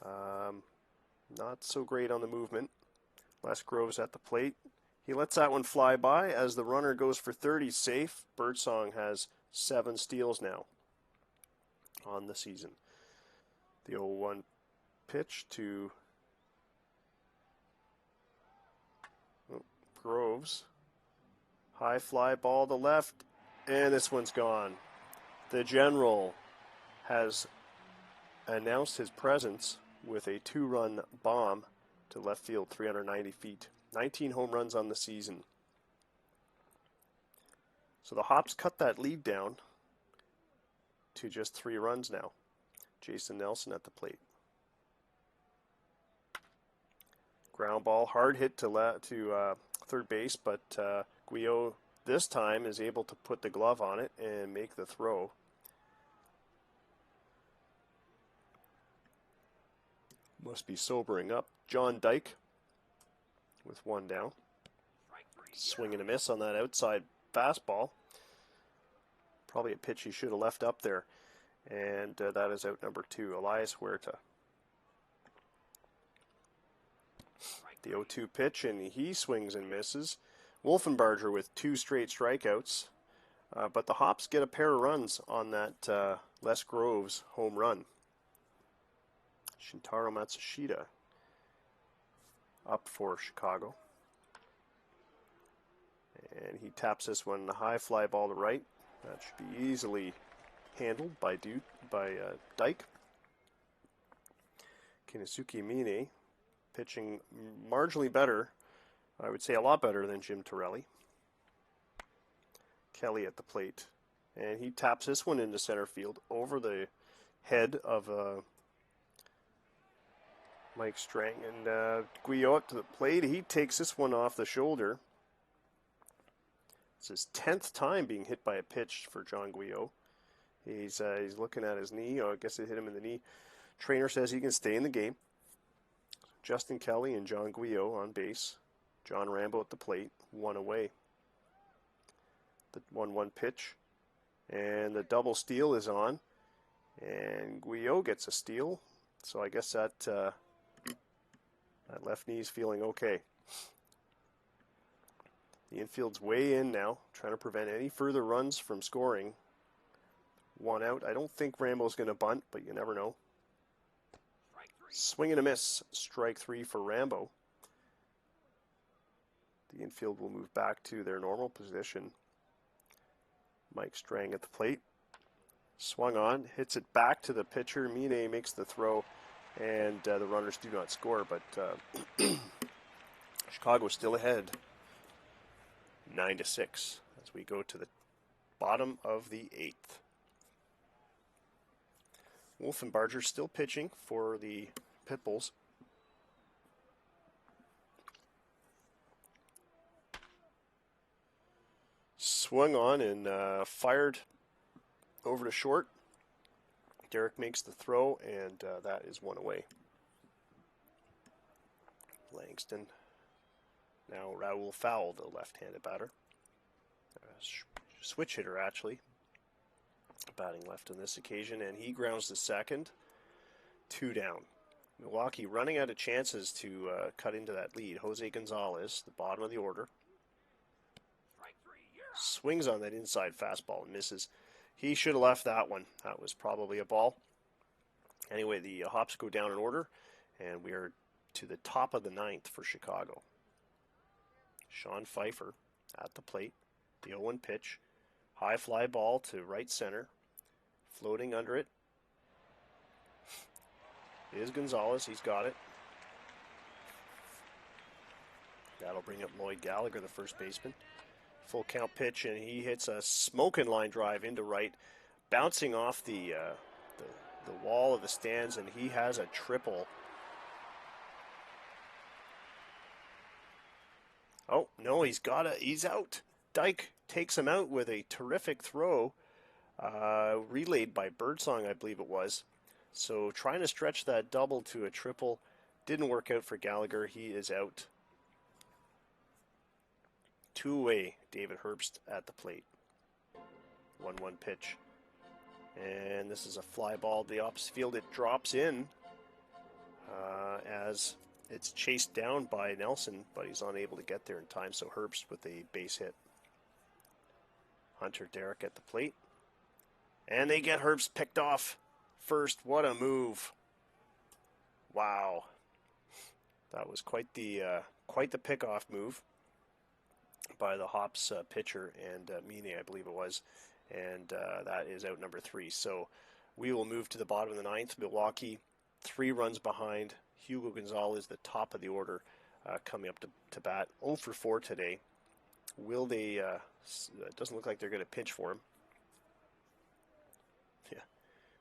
Not so great on the movement. Les Groves at the plate. He lets that one fly by as the runner goes for 30 safe. Birdsong has 7 steals now on the season. The 0-1 pitch to Groves. High fly ball to left, and this one's gone. The General has announced his presence with a 2-run bomb to left field, 390 feet. 19 home runs on the season. So the Hops cut that lead down to just 3 runs now. Jason Nelson at the plate. Ground ball, hard hit to third base, but Guyot this time is able to put the glove on it and make the throw. Must be sobering up. John Dyke with 1 down. Swing and a miss on that outside fastball. Probably a pitch he should have left up there. And that is out number 2, Elias Huerta. The 0-2 pitch, and he swings and misses. Wolfenbarger with 2 straight strikeouts. But the Hops get a pair of runs on that Les Groves home run. Shintaro Matsushita up for Chicago. And he taps this one, a high fly ball to right. That should be easily handled by Dyke. Kinosuke Mine pitching marginally better, I would say a lot better than Jim Torelli. Kelly at the plate. And he taps this one into center field over the head of Mike Strang. And Guyot to the plate. He takes this one off the shoulder. It's his 10th time being hit by a pitch for John Guyot. He's looking at his knee. Oh, I guess it hit him in the knee. Trainer says he can stay in the game. Justin Kelly and John Guillot on base. John Rambo at the plate, 1 away. The 1-1 pitch. And the double steal is on. And Guillot gets a steal. So I guess that left knee is feeling okay. The infield's way in now, trying to prevent any further runs from scoring. 1 out. I don't think Rambo's going to bunt, but you never know. Swing and a miss. Strike 3 for Rambo. The infield will move back to their normal position. Mike Strang at the plate. Swung on, hits it back to the pitcher. Mine makes the throw, and the runners do not score, but Chicago still ahead, 9-6, as we go to the bottom of the 8th. Wolfenbarger still pitching for the Pitbulls. Swung on and fired over to short. Derek makes the throw, and that is 1 away. Langston. Now Raul Fowl, the left-handed batter. Switch hitter, actually. Batting left on this occasion, and he grounds to second. 2 down. Milwaukee running out of chances to cut into that lead. Jose Gonzalez, the bottom of the order. Swings on that inside fastball and misses. He should have left that one. That was probably a ball. Anyway, the Hops go down in order, and we are to the top of the 9th for Chicago. Sean Pfeiffer at the plate. The 0-1 pitch. High fly ball to right center. Floating under it is Gonzalez. He's got it. That'll bring up Lloyd Gallagher, the first baseman. Full count pitch, and he hits a smoking line drive into right, bouncing off the wall of the stands, and he has a triple. Oh, no, he's out. Dyke takes him out with a terrific throw, relayed by Birdsong, I believe it was. So trying to stretch that double to a triple didn't work out for Gallagher. He is out. 2 away, David Herbst at the plate. 1-1 pitch. And this is a fly ball to the opposite field. It drops in as it's chased down by Nelson, but he's unable to get there in time. So Herbst with a base hit. Hunter Derek at the plate. And they get Herbst picked off first. What a move. Wow. That was quite the pickoff move by the Hops pitcher and Mine, I believe it was, and that is out number 3. So we will move to the bottom of the 9th. Milwaukee 3 runs behind. Hugo Gonzalez, the top of the order, coming up to bat. 0 for 4 today. Will they? It doesn't look like they're going to pinch for him. Yeah.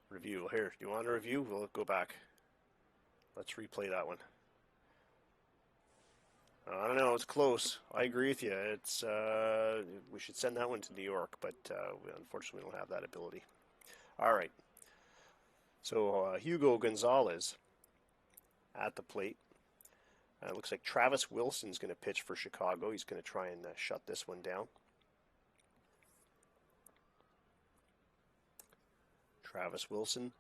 Review here. Do you want a review? We'll go back. Let's replay that one. I don't know. It's close. I agree with you. It's we should send that one to New York, but unfortunately we don't have that ability. All right. So Hugo Gonzalez at the plate. It looks like Travis Wilson's going to pitch for Chicago. He's going to try and shut this one down. Travis Wilson,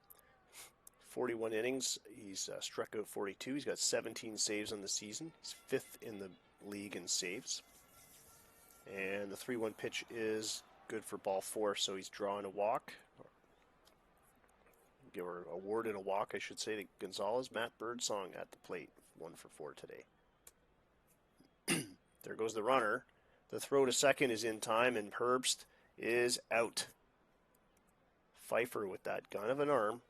41 innings. He's struck out 42. He's got 17 saves on the season. He's 5th in the league in saves. And the 3-1 pitch is good for ball 4, so he's drawing a walk. Or awarded a walk, I should say, to Gonzalez. Matt Birdsong at the plate, 1 for 4 today. There goes the runner. The throw to second is in time, and Herbst is out. Pfeiffer, with that gun of an arm,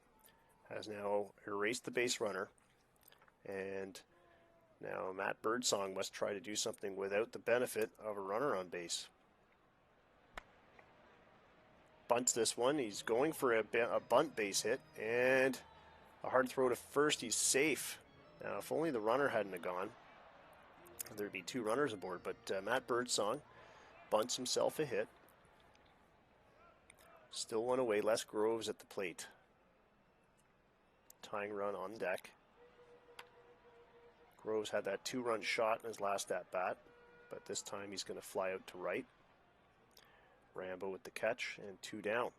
has now erased the base runner, and now Matt Birdsong must try to do something without the benefit of a runner on base. Bunts this one. He's going for a bunt base hit, and a hard throw to first. He's safe. Now, if only the runner hadn't have gone, there'd be 2 runners aboard, but Matt Birdsong bunts himself a hit. Still one away. Les Groves at the plate. Tying run on deck. Groves had that 2-run shot in his last at-bat, but this time he's going to fly out to right. Rambo with the catch, and 2 down.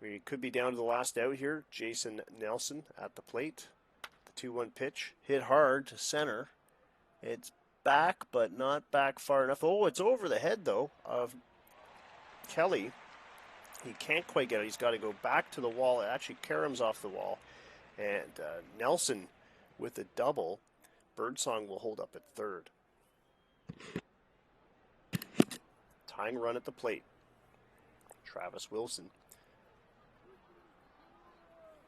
We could be down to the last out here. Jason Nelson at the plate. The 2-1 pitch. Hit hard to center. It's back, but not back far enough. Oh, it's over the head, though, of Kelly. He can't quite get it. He's got to go back to the wall. Actually, Karam's off the wall. And Nelson with a double. Birdsong will hold up at third. Tying run at the plate. Travis Wilson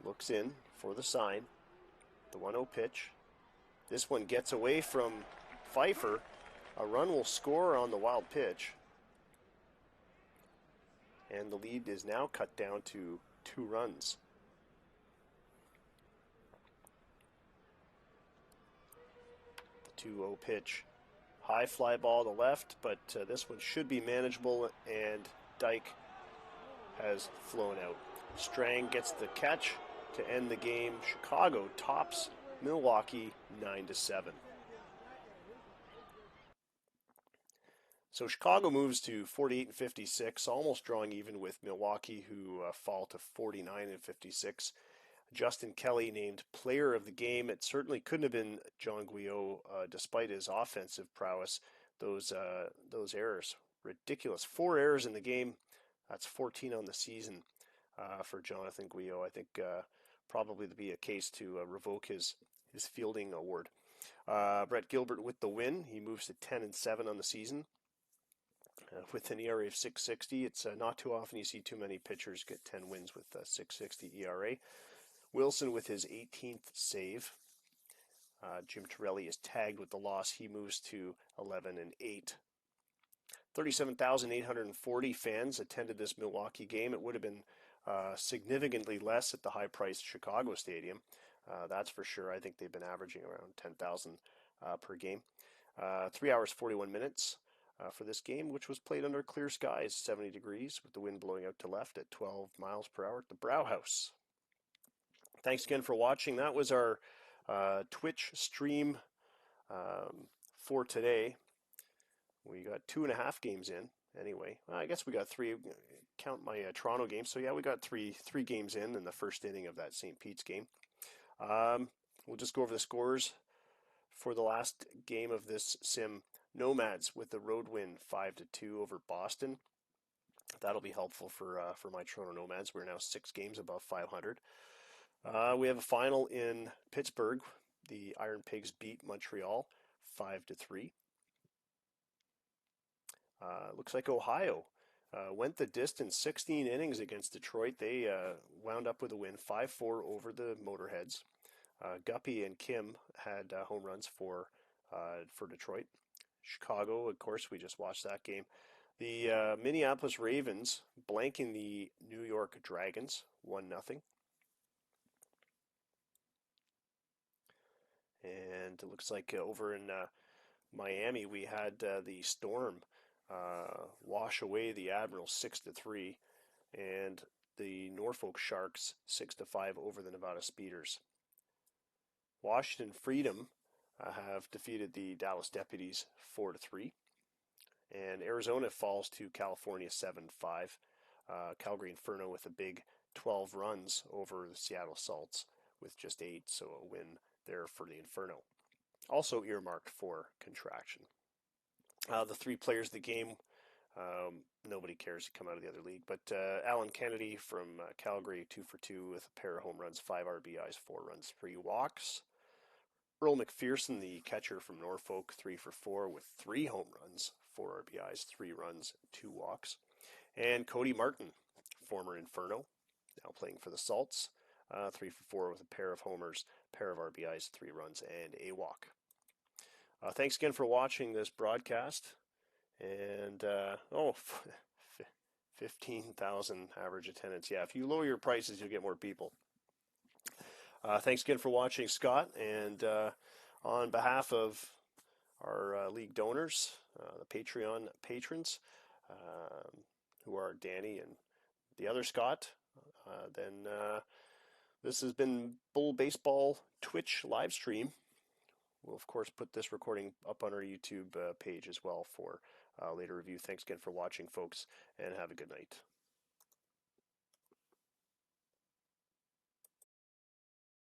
looks in for the sign. The 1-0 pitch. This one gets away from Pfeiffer. A run will score on the wild pitch. And the lead is now cut down to 2 runs. The 2-0 pitch. High fly ball to left, but this one should be manageable, and Dyke has flown out. Strang gets the catch to end the game. Chicago tops Milwaukee 9-7. So Chicago moves to 48-56, almost drawing even with Milwaukee, who fall to 49-56. Justin Kelly named player of the game. It certainly couldn't have been John Guyot, despite his offensive prowess. Those errors, ridiculous. 4 errors in the game. That's 14 on the season for Jonathan Guyot. I think probably to be a case to revoke his fielding award. Brett Gilbert with the win. He moves to 10-7 on the season. With an ERA of 6.60, it's not too often you see too many pitchers get 10 wins with 6.60 ERA. Wilson with his 18th save. Jim Torelli is tagged with the loss. He moves to 11-8. 37,840 fans attended this Milwaukee game. It would have been significantly less at the high-priced Chicago Stadium. That's for sure. I think they've been averaging around 10,000 per game. 3 hours, 41 minutes for this game, which was played under clear skies, 70 degrees, with the wind blowing out to left at 12 miles per hour at the Brauhaus. Thanks again for watching. That was our Twitch stream for today. We got 2.5 games in. Anyway, I guess we got 3. Count my Toronto game. So yeah, we got three games in the first inning of that St. Pete's game. We'll just go over the scores for the last game of this sim. Nomads with the road win 5-2 over Boston. That'll be helpful for my Toronto Nomads. We're now 6 games above 500. We have a final in Pittsburgh. The Iron Pigs beat Montreal 5-3. Looks like Ohio went the distance, 16 innings against Detroit. They wound up with a win 5-4 over the Motorheads. Guppy and Kim had home runs for Detroit. Chicago, of course, we just watched that game. The Minneapolis Ravens blanking the New York Dragons 1-0. And it looks like over in Miami, we had the Storm wash away the Admirals 6-3, and the Norfolk Sharks 6-5 over the Nevada Speeders. Washington Freedom have defeated the Dallas Deputies 4-3, and Arizona falls to California 7-5. Calgary Inferno with a big 12 runs over the Seattle Salts with just 8, so a win there for the Inferno. Also earmarked for contraction. The 3 players of the game, nobody cares to come out of the other league, but Alan Kennedy from Calgary, 2 for 2 with a pair of home runs, 5 RBIs, 4 runs, 3 walks. Earl McPherson, the catcher from Norfolk, 3 for 4 with 3 home runs, 4 RBIs, 3 runs, 2 walks. And Cody Martin, former Inferno, now playing for the Salts, 3 for 4 with a pair of homers, pair of RBIs, 3 runs, and a walk. Thanks again for watching this broadcast. And, 15,000 average attendance. Yeah, if you lower your prices, you'll get more people. Thanks again for watching, Scott. And on behalf of our league donors, the Patreon patrons, who are Danny and the other Scott, then this has been Bull Baseball Twitch live stream. We'll, of course, put this recording up on our YouTube page as well for later review. Thanks again for watching, folks, and have a good night.